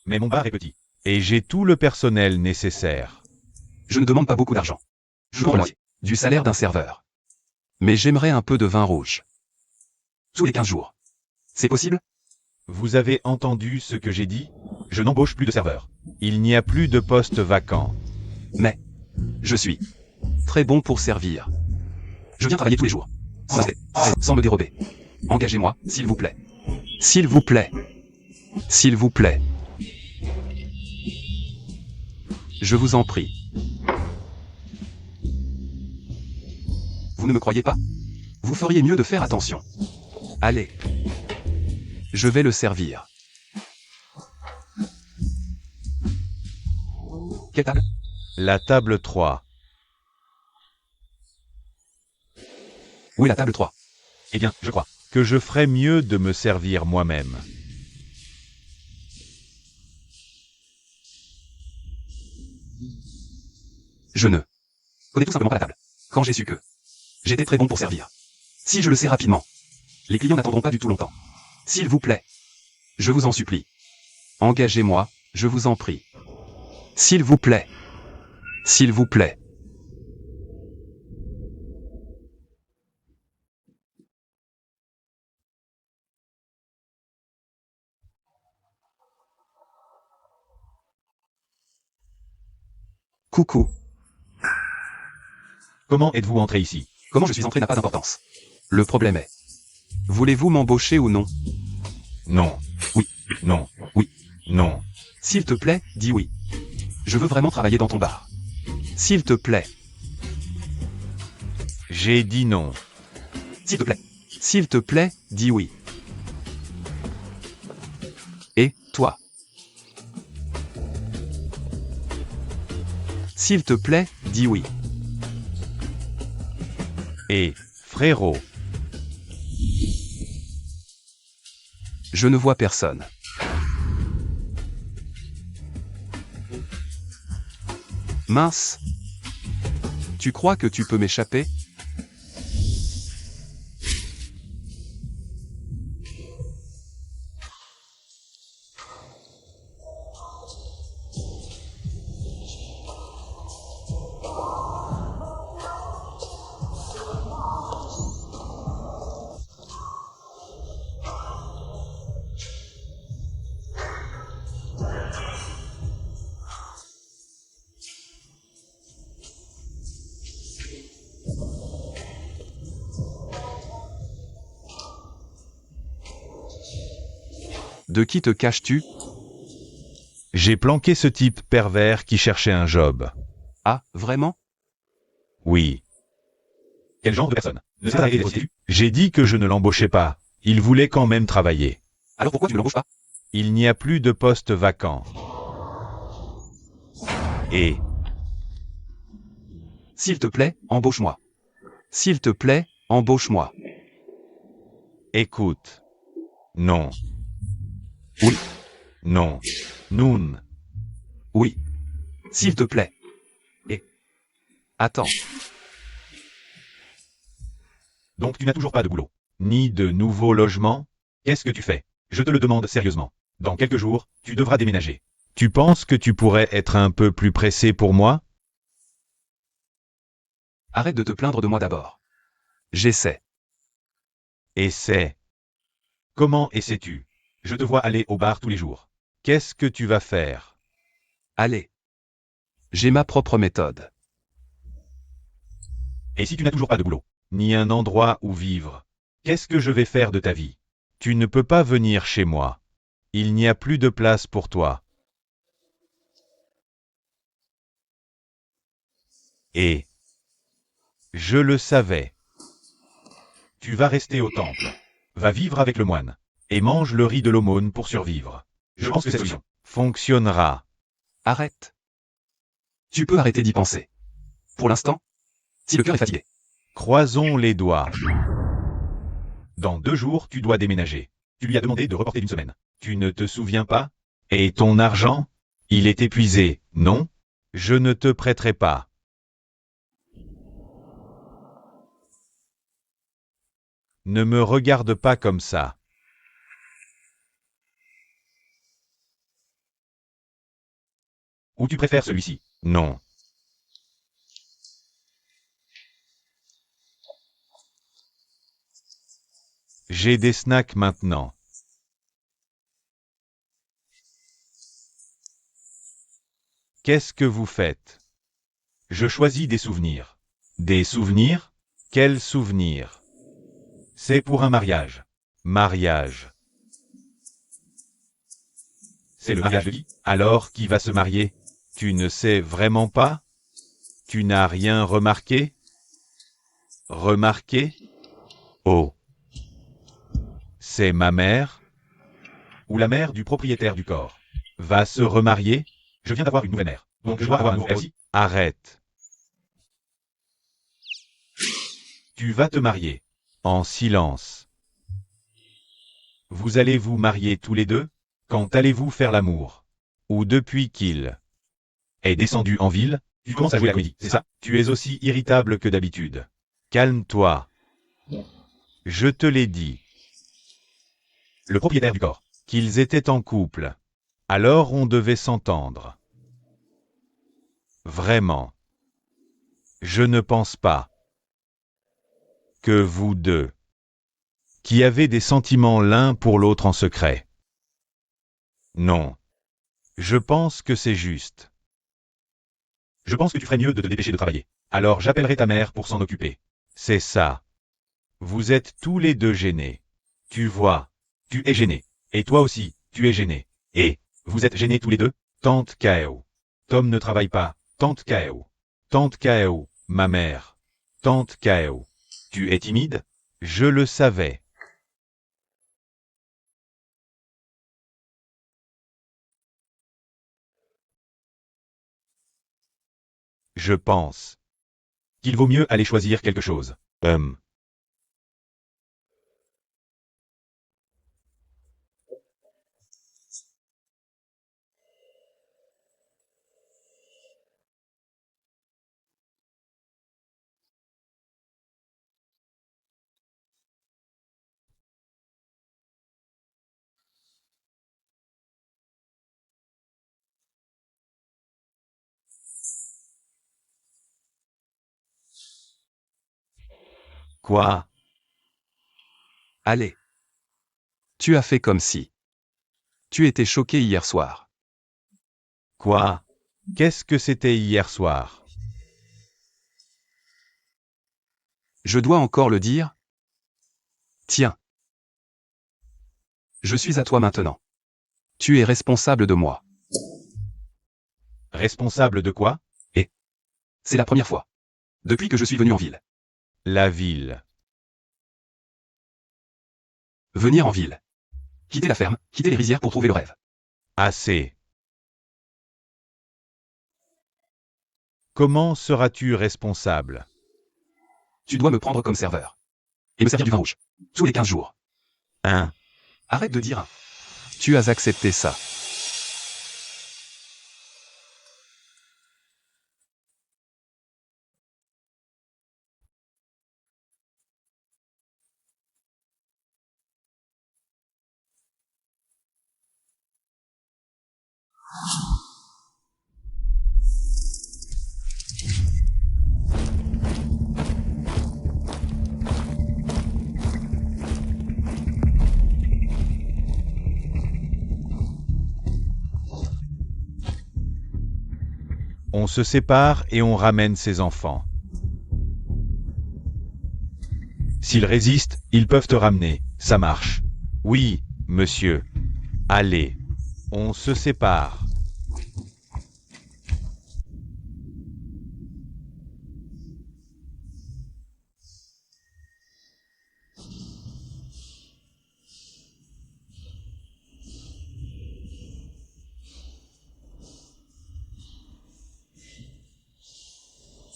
[SPEAKER 2] Mais mon bar est petit. Et j'ai tout le personnel nécessaire.
[SPEAKER 1] Je ne demande pas beaucoup d'argent. Je prends la moitié du salaire d'un serveur. Mais j'aimerais un peu de vin rouge. Tous les 15 jours. C'est possible?
[SPEAKER 2] Vous avez entendu ce que j'ai dit? Je n'embauche plus de serveurs. Il n'y a plus de postes vacants.
[SPEAKER 1] Mais je suis très bon pour servir. Je viens travailler tous les jours. Sans me dérober. Engagez-moi, s'il vous plaît. S'il vous plaît. S'il vous plaît. Je vous en prie. Vous ne me croyez pas? Vous feriez mieux de faire attention. Allez. Je vais le servir. Quelle table?
[SPEAKER 2] La table 3.
[SPEAKER 1] Où est la table 3?
[SPEAKER 2] Eh bien, je crois que je ferais mieux de me servir moi-même.
[SPEAKER 1] Je ne connais tout simplement pas la table. Quand j'ai su que j'étais très bon pour servir. Si je le sais rapidement, les clients n'attendront pas du tout longtemps. S'il vous plaît. Je vous en supplie. Engagez-moi, je vous en prie. S'il vous plaît. S'il vous plaît. Coucou.
[SPEAKER 2] Comment êtes-vous entré ici?
[SPEAKER 1] Comment je suis entré n'a pas d'importance. Le problème est, voulez-vous m'embaucher ou non?
[SPEAKER 2] Non.
[SPEAKER 1] Oui.
[SPEAKER 2] Non.
[SPEAKER 1] Oui.
[SPEAKER 2] Non.
[SPEAKER 1] S'il te plaît, dis oui. Je veux vraiment travailler dans ton bar. S'il te plaît.
[SPEAKER 2] J'ai dit non.
[SPEAKER 1] S'il te plaît. S'il te plaît, dis oui. Et, toi? S'il te plaît, dis oui.
[SPEAKER 2] Et, frérot.
[SPEAKER 1] Je ne vois personne. Mince. Tu crois que tu peux m'échapper? De qui te caches-tu?
[SPEAKER 2] J'ai planqué ce type pervers qui cherchait un job.
[SPEAKER 1] Ah, vraiment?
[SPEAKER 2] Oui. Quel genre de personne? Ne sait arrêter des prostituées? J'ai dit que je ne l'embauchais pas. Il voulait quand même travailler.
[SPEAKER 1] Alors pourquoi tu ne l'embauches pas?
[SPEAKER 2] Il n'y a plus de poste vacant. Et
[SPEAKER 1] S'il te plaît, embauche-moi. S'il te plaît, embauche-moi.
[SPEAKER 2] écoute. Non.
[SPEAKER 1] Oui.
[SPEAKER 2] Non. Noun.
[SPEAKER 1] Oui. S'il te plaît. Et... Attends.
[SPEAKER 2] Donc tu n'as toujours pas de boulot. Ni de nouveau logement? Qu'est-ce que tu fais? Je te le demande sérieusement. Dans quelques jours, tu devras déménager. Tu penses que tu pourrais être un peu plus pressé pour moi?
[SPEAKER 1] Arrête de te plaindre de moi d'abord. J'essaie.
[SPEAKER 2] Essaie. Comment essaies-tu? Je te vois aller au bar tous les jours. Qu'est-ce que tu vas faire?
[SPEAKER 1] Allez. J'ai ma propre méthode.
[SPEAKER 2] Et si tu n'as toujours pas de boulot, ni un endroit où vivre, qu'est-ce que je vais faire de ta vie? Tu ne peux pas venir chez moi. Il n'y a plus de place pour toi. Et je le savais. Tu vas rester au temple. Va vivre avec le moine. Et mange le riz de l'aumône pour survivre. Je pense que cette solution fonctionnera.
[SPEAKER 1] Arrête. Tu peux arrêter d'y penser. Pour l'instant, si le cœur est fatigué.
[SPEAKER 2] Croisons les doigts. Dans 2 jours, tu dois déménager. Tu lui as demandé de reporter d'une semaine. Tu ne te souviens pas? Et ton argent? Il est épuisé, non? Je ne te prêterai pas. Ne me regarde pas comme ça. Ou tu préfères celui-ci? Non. J'ai des snacks maintenant. Qu'est-ce que vous faites? Je choisis des souvenirs. Des souvenirs? Quels souvenirs? C'est pour un mariage. Mariage. C'est le mariage de qui? Alors qui va se marier? Tu ne sais vraiment pas? Tu n'as rien remarqué? Remarqué? Oh. C'est ma mère? Ou la mère du propriétaire du corps? Va se remarier? Je viens d'avoir une nouvelle mère. Donc je dois avoir un nouveau père aussi. Arrête. Tu vas te marier. En silence. Vous allez vous marier tous les deux? Quand allez-vous faire l'amour? Ou depuis qu'il est descendu en ville? Tu commences à jouer la comédie, c'est ça? Tu es aussi irritable que d'habitude. Calme-toi. Je te l'ai dit. Le propriétaire du corps. Qu'ils étaient en couple. Alors on devait s'entendre. Vraiment. Je ne pense pas que vous deux, qui avez des sentiments l'un pour l'autre en secret. Non. Je pense que c'est juste. Je pense que tu ferais mieux de te dépêcher de travailler. Alors j'appellerai ta mère pour s'en occuper. C'est ça. Vous êtes tous les deux gênés. Tu vois. Tu es gêné. Et toi aussi, tu es gêné. Et, vous êtes gênés tous les deux? Tante Kao. Tom ne travaille pas. Tante Kao. Tante Kao, ma mère. Tante Kao. Tu es timide? Je le savais. Je pense qu'il vaut mieux aller choisir quelque chose. Quoi?
[SPEAKER 1] Allez. Tu as fait comme si. Tu étais choqué hier soir.
[SPEAKER 2] Quoi? Qu'est-ce que c'était hier soir?
[SPEAKER 1] Je dois encore le dire? Tiens. Je suis à toi maintenant. Tu es responsable de moi.
[SPEAKER 2] Responsable de quoi?
[SPEAKER 1] C'est la première fois. Depuis que je suis venu en ville.
[SPEAKER 2] La ville.
[SPEAKER 1] Venir en ville. Quitter la ferme, quitter les rizières pour trouver le rêve.
[SPEAKER 2] Assez. Comment seras-tu responsable?
[SPEAKER 1] Tu dois me prendre comme serveur. Et me servir du vin rouge. Tous les 15 jours.
[SPEAKER 2] Hein?
[SPEAKER 1] Arrête de dire un. Tu as accepté ça.
[SPEAKER 2] On se sépare et on ramène ses enfants. S'ils résistent, ils peuvent te ramener. Ça marche. Oui, monsieur. Allez. On se sépare.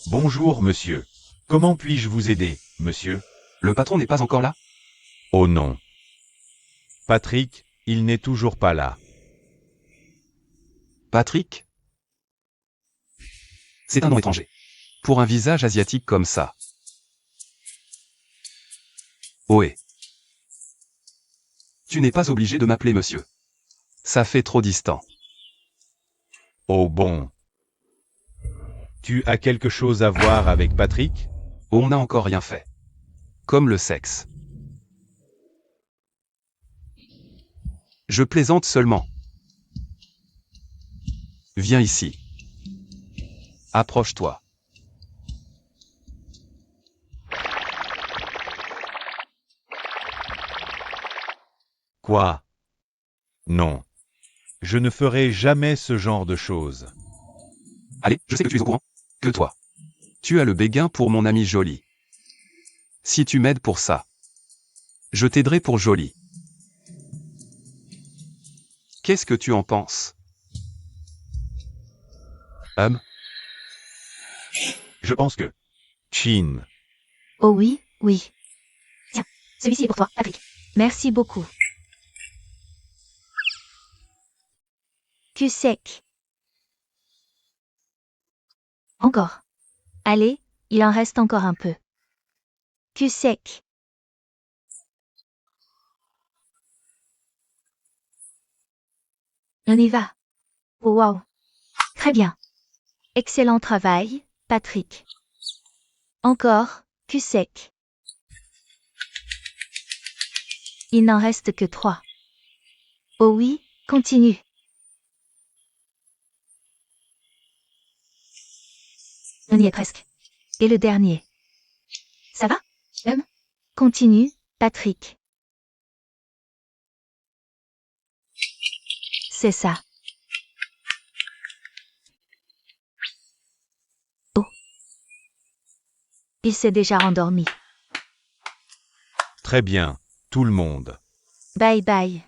[SPEAKER 2] Bonjour, monsieur. Comment puis-je vous aider, monsieur?
[SPEAKER 1] Le patron n'est pas encore là?
[SPEAKER 2] Oh non. Patrick, il n'est toujours pas là.
[SPEAKER 1] Patrick? C'est un nom étranger. Pour un visage asiatique comme ça. Ohé. Tu n'es pas obligé de m'appeler monsieur. Ça fait trop distant.
[SPEAKER 2] Oh bon. Tu as quelque chose à voir avec Patrick?
[SPEAKER 1] On n'a encore rien fait. Comme le sexe. Je plaisante seulement. Viens ici. Approche-toi.
[SPEAKER 2] Quoi? Non. Je ne ferai jamais ce genre de choses.
[SPEAKER 1] Allez, je sais que tu es au courant. Que toi. Tu as le béguin pour mon ami Jolie. Si tu m'aides pour ça, je t'aiderai pour Jolie. Qu'est-ce que tu en penses?
[SPEAKER 2] Je pense que... Chin.
[SPEAKER 3] Oh oui, oui.
[SPEAKER 4] Celui-ci est pour toi, Patrick.
[SPEAKER 3] Merci beaucoup. Cul sec.
[SPEAKER 4] Encore.
[SPEAKER 3] Allez, il en reste encore un peu. Cul sec.
[SPEAKER 4] On y va.
[SPEAKER 3] Oh wow.
[SPEAKER 4] Très bien.
[SPEAKER 3] Excellent travail, Patrick. Encore, cul sec. Il n'en reste que 3. Oh oui, continue.
[SPEAKER 4] On y est presque.
[SPEAKER 3] Et le dernier.
[SPEAKER 4] Ça va?
[SPEAKER 3] Continue, Patrick. C'est ça. Oh. Il s'est déjà endormi.
[SPEAKER 2] Très bien, tout le monde.
[SPEAKER 3] Bye bye.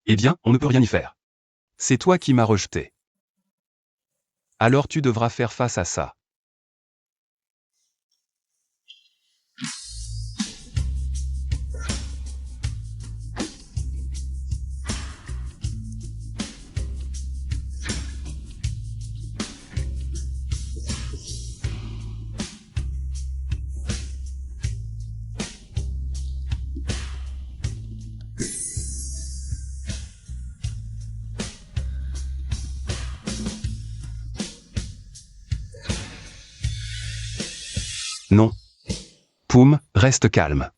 [SPEAKER 1] Eh bien, on ne peut rien y faire. C'est toi qui m'as rejeté. Alors tu devras faire face à ça. Non. Poum, reste calme.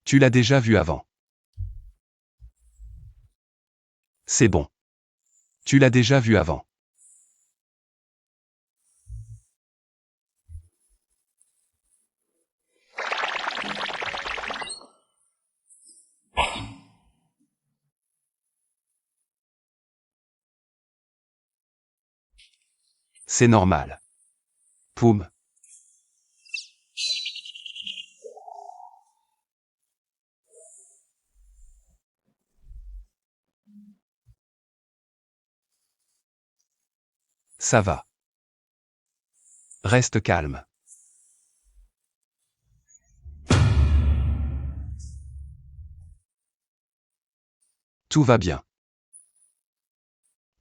[SPEAKER 1] Tu l'as déjà vu avant. C'est bon. Tu l'as déjà vu avant. C'est normal. Poum. Ça va. Reste calme. Tout va bien.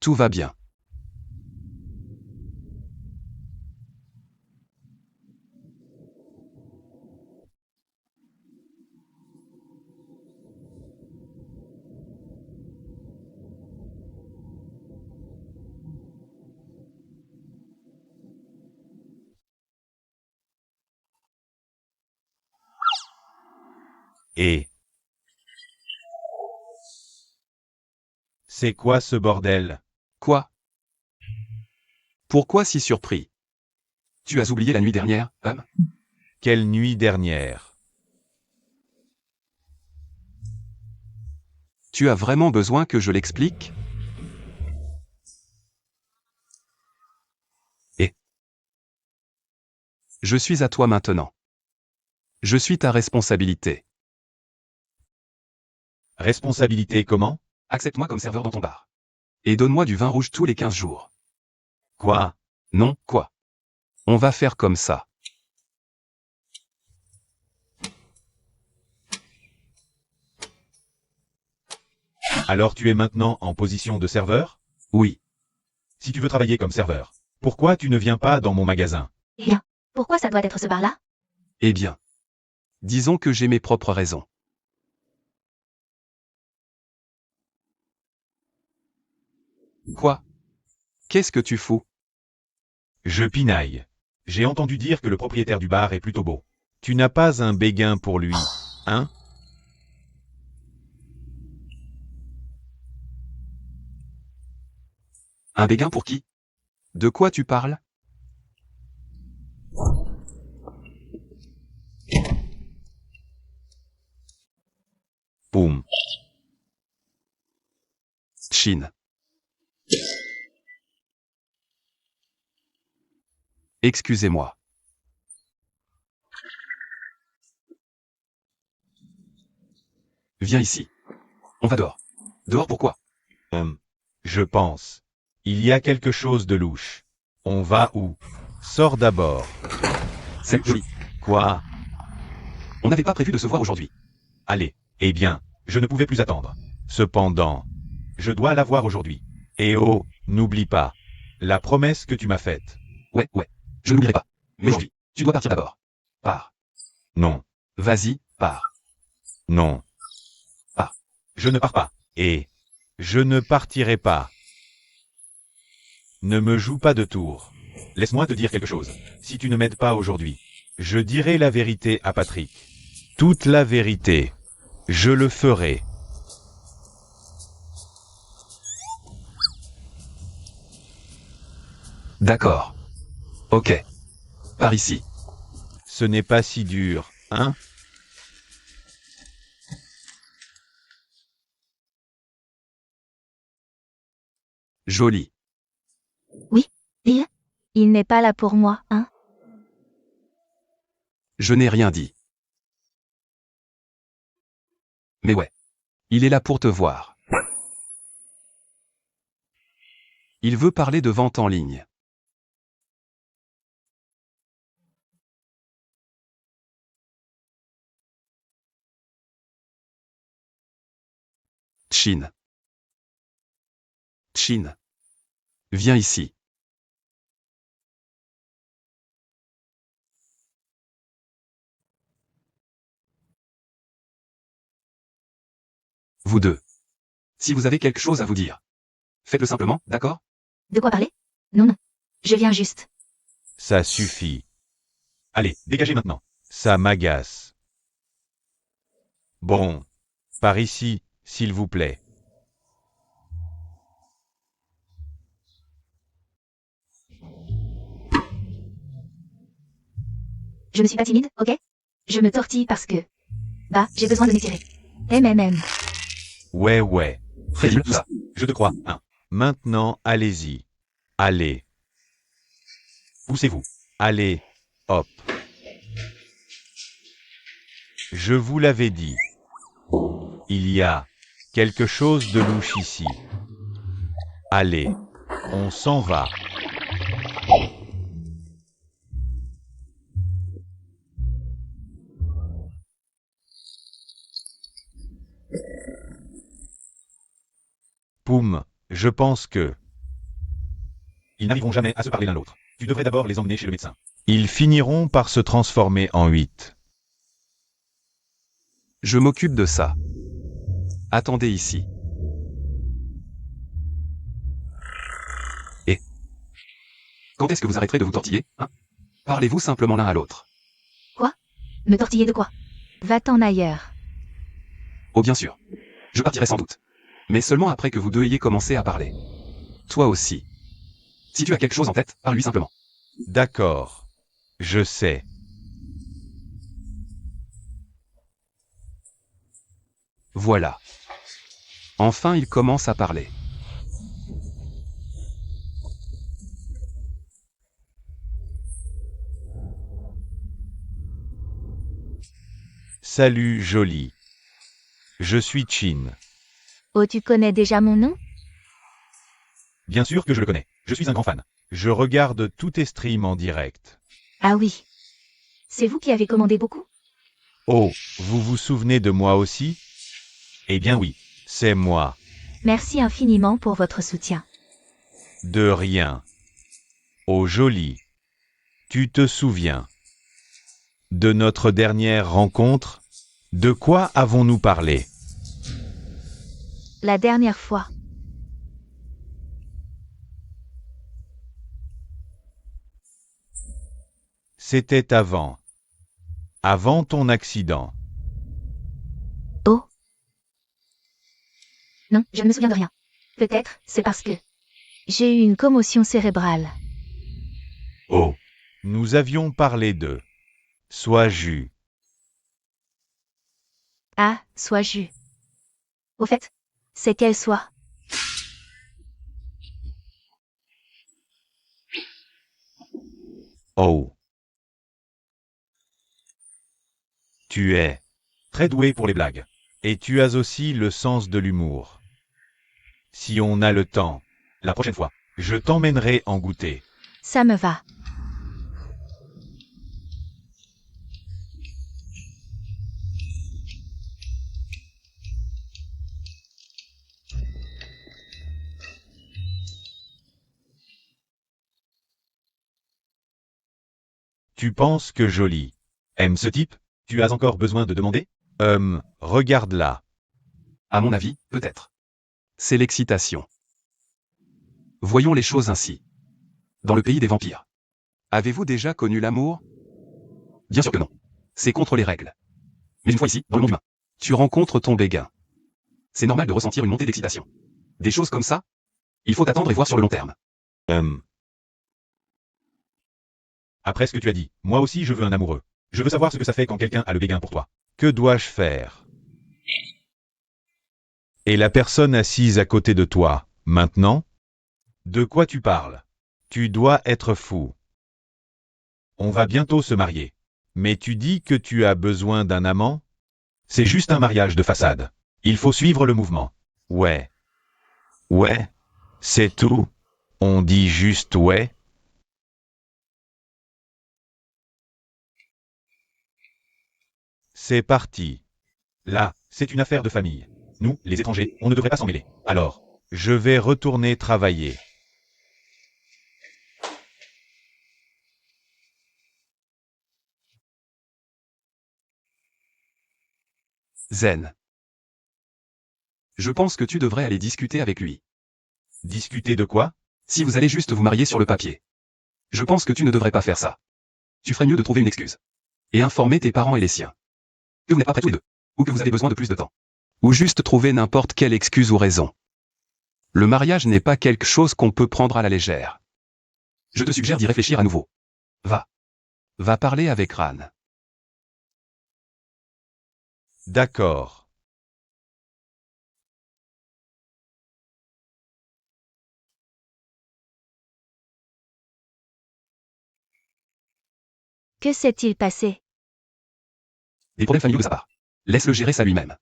[SPEAKER 1] Tout va bien.
[SPEAKER 2] Et c'est quoi ce bordel?
[SPEAKER 1] Quoi? Pourquoi si surpris? Tu as oublié la nuit dernière, homme?
[SPEAKER 2] Quelle nuit dernière?
[SPEAKER 1] Tu as vraiment besoin que je l'explique? Et je suis à toi maintenant. Je suis ta responsabilité.
[SPEAKER 2] Responsabilité comment?
[SPEAKER 1] Accepte-moi comme serveur dans ton bar. Et donne-moi du vin rouge tous les 15 jours.
[SPEAKER 2] Quoi?
[SPEAKER 1] Non, quoi? On va faire comme ça.
[SPEAKER 2] Alors tu es maintenant en position de serveur?
[SPEAKER 1] Oui.
[SPEAKER 2] Si tu veux travailler comme serveur, pourquoi tu ne viens pas dans mon magasin?
[SPEAKER 4] Eh bien, pourquoi ça doit être ce bar-là?
[SPEAKER 1] Eh bien. Disons que j'ai mes propres raisons. Quoi? Qu'est-ce que tu fous?
[SPEAKER 2] Je pinaille. J'ai entendu dire que le propriétaire du bar est plutôt beau. Tu n'as pas un béguin pour lui, hein?
[SPEAKER 1] Un béguin pour qui? De quoi tu parles?
[SPEAKER 2] Boum.
[SPEAKER 1] Chine. Excusez-moi. Viens ici. On va dehors. Dehors pourquoi?
[SPEAKER 2] Je pense. Il y a quelque chose de louche. On va où? Sors d'abord.
[SPEAKER 1] C'est joli.
[SPEAKER 2] Quoi?
[SPEAKER 1] On n'avait pas prévu de se voir aujourd'hui.
[SPEAKER 2] Allez. Eh bien, je ne pouvais plus attendre. Cependant, je dois la voir aujourd'hui. Et oh, n'oublie pas la promesse que tu m'as faite.
[SPEAKER 1] Ouais, je n'oublierai pas. Mais aujourd'hui, tu dois partir d'abord. Pars.
[SPEAKER 2] Non,
[SPEAKER 1] Vas-y, pars.
[SPEAKER 2] non.
[SPEAKER 1] Pars.
[SPEAKER 2] Je ne pars pas. Et je ne partirai pas. Ne me joue pas de tour. Laisse-moi te dire quelque chose. Si tu ne m'aides pas aujourd'hui, je dirai la vérité à Patrick. Toute la vérité. Je le ferai.
[SPEAKER 1] D'accord. Ok. Par ici.
[SPEAKER 2] Ce n'est pas si dur, hein?
[SPEAKER 1] Joli.
[SPEAKER 3] Il n'est pas là pour moi, hein?
[SPEAKER 1] Je n'ai rien dit. Mais ouais. Il est là pour te voir. Il veut parler de vente en ligne. Chine. Chine. Viens ici. Vous deux. Si vous avez quelque chose à vous dire, faites-le simplement, d'accord?
[SPEAKER 4] De quoi parler? Non. Je viens juste.
[SPEAKER 2] Ça suffit. Allez, dégagez maintenant. Ça m'agace. Bon. Par ici, s'il vous plaît.
[SPEAKER 4] Je ne suis pas timide, ok? Je me tortille parce que... Bah, j'ai besoin de m'étirer.
[SPEAKER 3] MMM.
[SPEAKER 2] Ouais.
[SPEAKER 1] Crédible tout ça.
[SPEAKER 2] Je te crois, hein. Maintenant, allez-y. Allez. Poussez-vous. Allez. Hop. Je vous l'avais dit. Il y a quelque chose de louche ici. Allez. On s'en va. Poum, je pense que...
[SPEAKER 1] Ils n'arriveront jamais à se parler l'un l'autre. Tu devrais d'abord les emmener chez le médecin.
[SPEAKER 2] Ils finiront par se transformer en 8.
[SPEAKER 1] Je m'occupe de ça. Attendez ici. Et quand est-ce que vous arrêterez de vous tortiller, hein? Parlez-vous simplement l'un à l'autre.
[SPEAKER 4] Me tortiller de quoi?
[SPEAKER 3] Va-t'en ailleurs.
[SPEAKER 1] Oh bien sûr. Je partirai sans doute. Mais seulement après que vous deux ayez commencé à parler. Toi aussi. Si tu as quelque chose en tête, parle-lui simplement.
[SPEAKER 2] D'accord. Je sais.
[SPEAKER 1] Voilà. Enfin il commence à parler.
[SPEAKER 2] Salut, jolie. Je suis Chin.
[SPEAKER 3] Oh, tu connais déjà mon nom?
[SPEAKER 1] Bien sûr que je le connais. Je suis un grand fan.
[SPEAKER 2] Je regarde tous tes streams en direct.
[SPEAKER 3] Ah oui.
[SPEAKER 4] C'est vous qui avez commandé beaucoup?
[SPEAKER 2] Oh, vous vous souvenez de moi aussi?
[SPEAKER 1] Eh bien oui.
[SPEAKER 2] C'est moi.
[SPEAKER 3] Merci infiniment pour votre soutien.
[SPEAKER 2] De rien. Oh jolie. Tu te souviens de notre dernière rencontre? De quoi avons-nous parlé?
[SPEAKER 3] La dernière fois.
[SPEAKER 2] C'était avant. Avant ton accident.
[SPEAKER 3] Oh,
[SPEAKER 4] Non, je ne me souviens de rien. Peut-être, c'est parce que...
[SPEAKER 3] j'ai eu une commotion cérébrale.
[SPEAKER 1] Oh.
[SPEAKER 2] Nous avions parlé de sois jus.
[SPEAKER 3] Ah, sois jus.
[SPEAKER 4] Au fait,
[SPEAKER 3] C'est qu'elle soit.
[SPEAKER 2] Oh. Tu es
[SPEAKER 1] Très doué pour les blagues.
[SPEAKER 2] et tu as aussi le sens de l'humour. Si on a le temps,
[SPEAKER 1] La prochaine fois.
[SPEAKER 2] je t'emmènerai en goûter.
[SPEAKER 3] Ça me va.
[SPEAKER 2] Tu penses que joli.
[SPEAKER 1] Aime ce type? Tu as encore besoin de demander?
[SPEAKER 2] Regarde là.
[SPEAKER 1] À mon avis, peut-être. C'est l'excitation. Voyons les choses ainsi. Dans le pays des vampires. Avez-vous déjà connu l'amour? Bien sûr que non. C'est contre les règles. Mais une fois ici, dans le monde humain, tu rencontres ton béguin. C'est normal de ressentir une montée d'excitation. Des choses comme ça? Il faut attendre et voir sur le long terme. Après ce que tu as dit, moi aussi je veux un amoureux. Je veux savoir ce que ça fait quand quelqu'un a le béguin pour toi.
[SPEAKER 2] Que dois-je faire? Et la personne assise à côté de toi, maintenant? De quoi tu parles? Tu dois être fou.
[SPEAKER 1] On va bientôt se marier.
[SPEAKER 2] Mais tu dis que tu as besoin d'un amant?
[SPEAKER 1] C'est juste un mariage de façade. Il faut suivre le mouvement.
[SPEAKER 2] Ouais. Ouais. C'est tout. On dit juste ouais. C'est parti.
[SPEAKER 1] Là, c'est une affaire de famille. Nous, les étrangers, on ne devrait pas s'en mêler. Alors,
[SPEAKER 2] Je vais retourner travailler.
[SPEAKER 1] Zen. Je pense que tu devrais aller discuter avec lui. Discuter de quoi? Si vous allez juste vous marier sur le papier. Je pense que tu ne devrais pas faire ça. Tu ferais mieux de trouver une excuse. Et informer tes parents et les siens. Que vous n'êtes pas prêts tous les deux. Ou que vous avez besoin de plus de temps. Ou juste trouver n'importe quelle excuse ou raison. Le mariage n'est pas quelque chose qu'on peut prendre à la légère. Je te suggère d'y réfléchir à nouveau. Va. Va parler avec Ran.
[SPEAKER 2] D'accord.
[SPEAKER 3] Que s'est-il passé?
[SPEAKER 1] Des problèmes familiaux de sa part. Laisse-le gérer ça lui-même.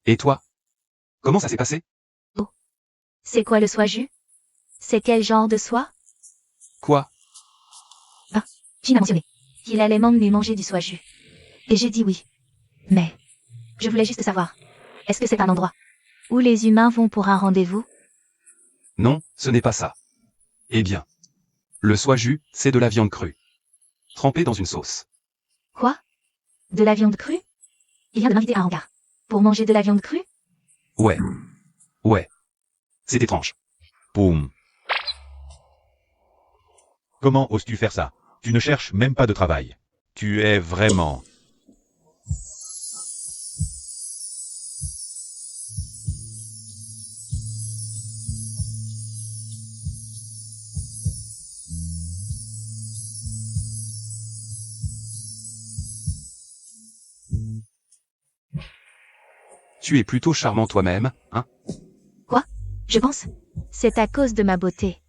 [SPEAKER 1] Et toi? Comment ça s'est passé?
[SPEAKER 4] C'est quoi le soju?
[SPEAKER 3] C'est quel genre de soie?
[SPEAKER 1] Quoi?
[SPEAKER 4] Jin a mentionné qu'il allait m'emmener manger du soju. Et j'ai dit oui. Mais, je voulais juste savoir, est-ce que c'est un endroit?
[SPEAKER 3] Où les humains vont pour un rendez-vous?
[SPEAKER 1] Non, ce n'est pas ça. Eh bien. Le soju, c'est de la viande crue. Trempée dans une sauce.
[SPEAKER 4] Quoi? De la viande crue? Il vient de m'inviter à un hangar. Pour manger de la viande crue?
[SPEAKER 1] Ouais. Ouais. C'est étrange.
[SPEAKER 2] Poum. Comment oses-tu faire ça? Tu ne cherches même pas de travail. Tu es vraiment...
[SPEAKER 1] Tu es plutôt charmant toi-même, hein?
[SPEAKER 4] Je pense.
[SPEAKER 3] C'est à cause de ma beauté.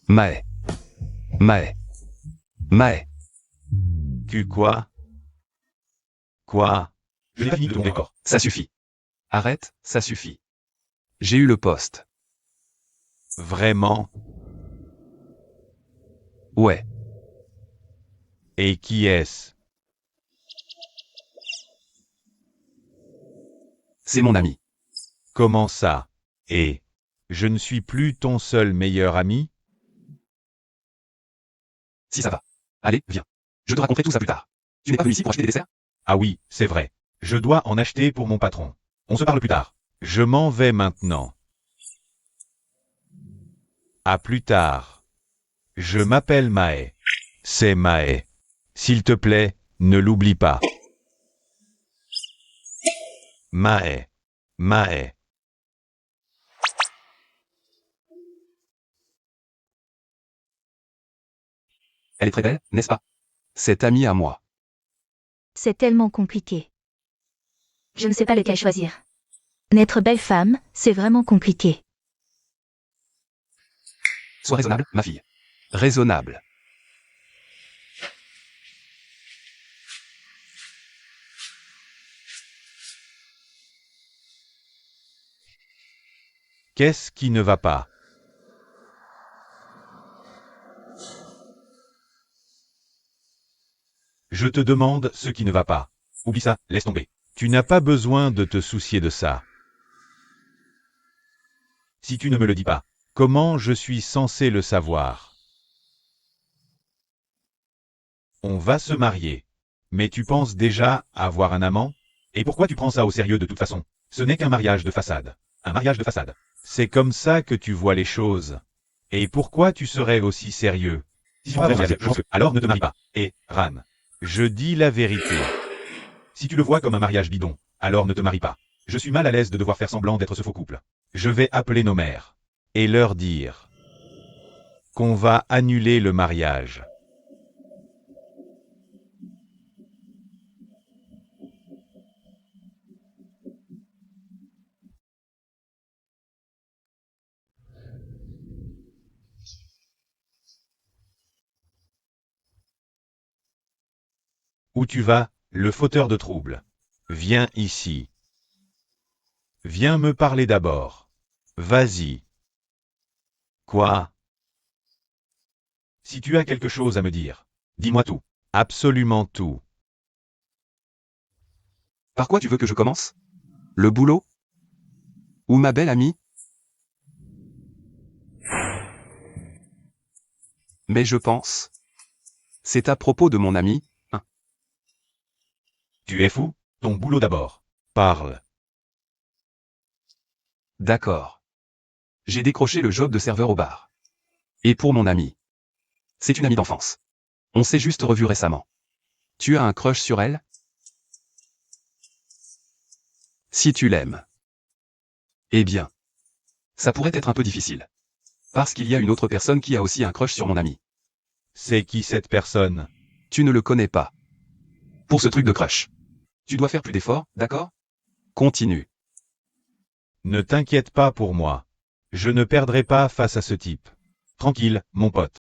[SPEAKER 1] Mae. Mae. Mae.
[SPEAKER 2] Quoi? Quoi? Je n'ai pas fini de ton décor.
[SPEAKER 1] Ça suffit. Arrête, ça suffit. J'ai eu le poste.
[SPEAKER 2] Vraiment?
[SPEAKER 1] Ouais.
[SPEAKER 2] Et qui est-ce?
[SPEAKER 1] C'est mon ami.
[SPEAKER 2] Comment ça? Et je ne suis plus ton seul meilleur ami?
[SPEAKER 1] Si ça va. Allez, viens. Je te raconterai tout ça plus tard. Tu n'es pas venu ici pour acheter des desserts?
[SPEAKER 2] Ah oui, c'est vrai. Je dois en acheter pour mon patron. On se parle plus tard. Je m'en vais maintenant. À plus tard. Je m'appelle Mae. C'est Mae. S'il te plaît, ne l'oublie pas. Mae. Mae.
[SPEAKER 1] Elle est très belle, n'est-ce pas? Cette amie à moi.
[SPEAKER 3] C'est tellement compliqué.
[SPEAKER 4] Je ne sais pas lequel choisir.
[SPEAKER 3] N'être belle femme, c'est vraiment compliqué.
[SPEAKER 1] Sois raisonnable, ma fille. Raisonnable.
[SPEAKER 2] Qu'est-ce qui ne va pas? Je te demande ce qui ne va pas. Oublie ça, laisse tomber. Tu n'as pas besoin de te soucier de ça. Si tu ne me le dis pas, comment je suis censé le savoir? On va se marier. Mais tu penses déjà avoir un amant? Et pourquoi tu prends ça au sérieux de toute façon? Ce n'est qu'un mariage de façade. Un mariage de façade. C'est comme ça que tu vois les choses. Et pourquoi tu serais aussi sérieux? Si tu vraiment sérieux, alors ne te marie pas. Et, Ran, je dis la vérité. Si tu le vois comme un mariage bidon, alors ne te marie pas. Je suis mal à l'aise de devoir faire semblant d'être ce faux couple. Je vais appeler nos mères. Et leur dire qu'on va annuler le mariage. Où tu vas, le fauteur de troubles? Viens ici. Viens me parler d'abord. Vas-y. Quoi? Si tu as quelque chose à me dire, dis-moi tout. Absolument tout.
[SPEAKER 1] Par quoi tu veux que je commence? Le boulot? Ou ma belle amie? Mais je pense. C'est à propos de mon ami, hein.
[SPEAKER 2] Tu es fou? Ton boulot d'abord. Parle.
[SPEAKER 1] D'accord. J'ai décroché le job de serveur au bar. Et pour mon ami. C'est une amie d'enfance. On s'est juste revu récemment. Tu as un crush sur elle? Si tu l'aimes. Eh bien. Ça pourrait être un peu difficile. Parce qu'il y a une autre personne qui a aussi un crush sur mon ami.
[SPEAKER 2] C'est qui cette personne?
[SPEAKER 1] Tu ne le connais pas. Pour ce truc de crush. Tu dois faire plus d'efforts, d'accord? Continue.
[SPEAKER 2] Ne t'inquiète pas pour moi. Je ne perdrai pas face à ce type. Tranquille, mon pote.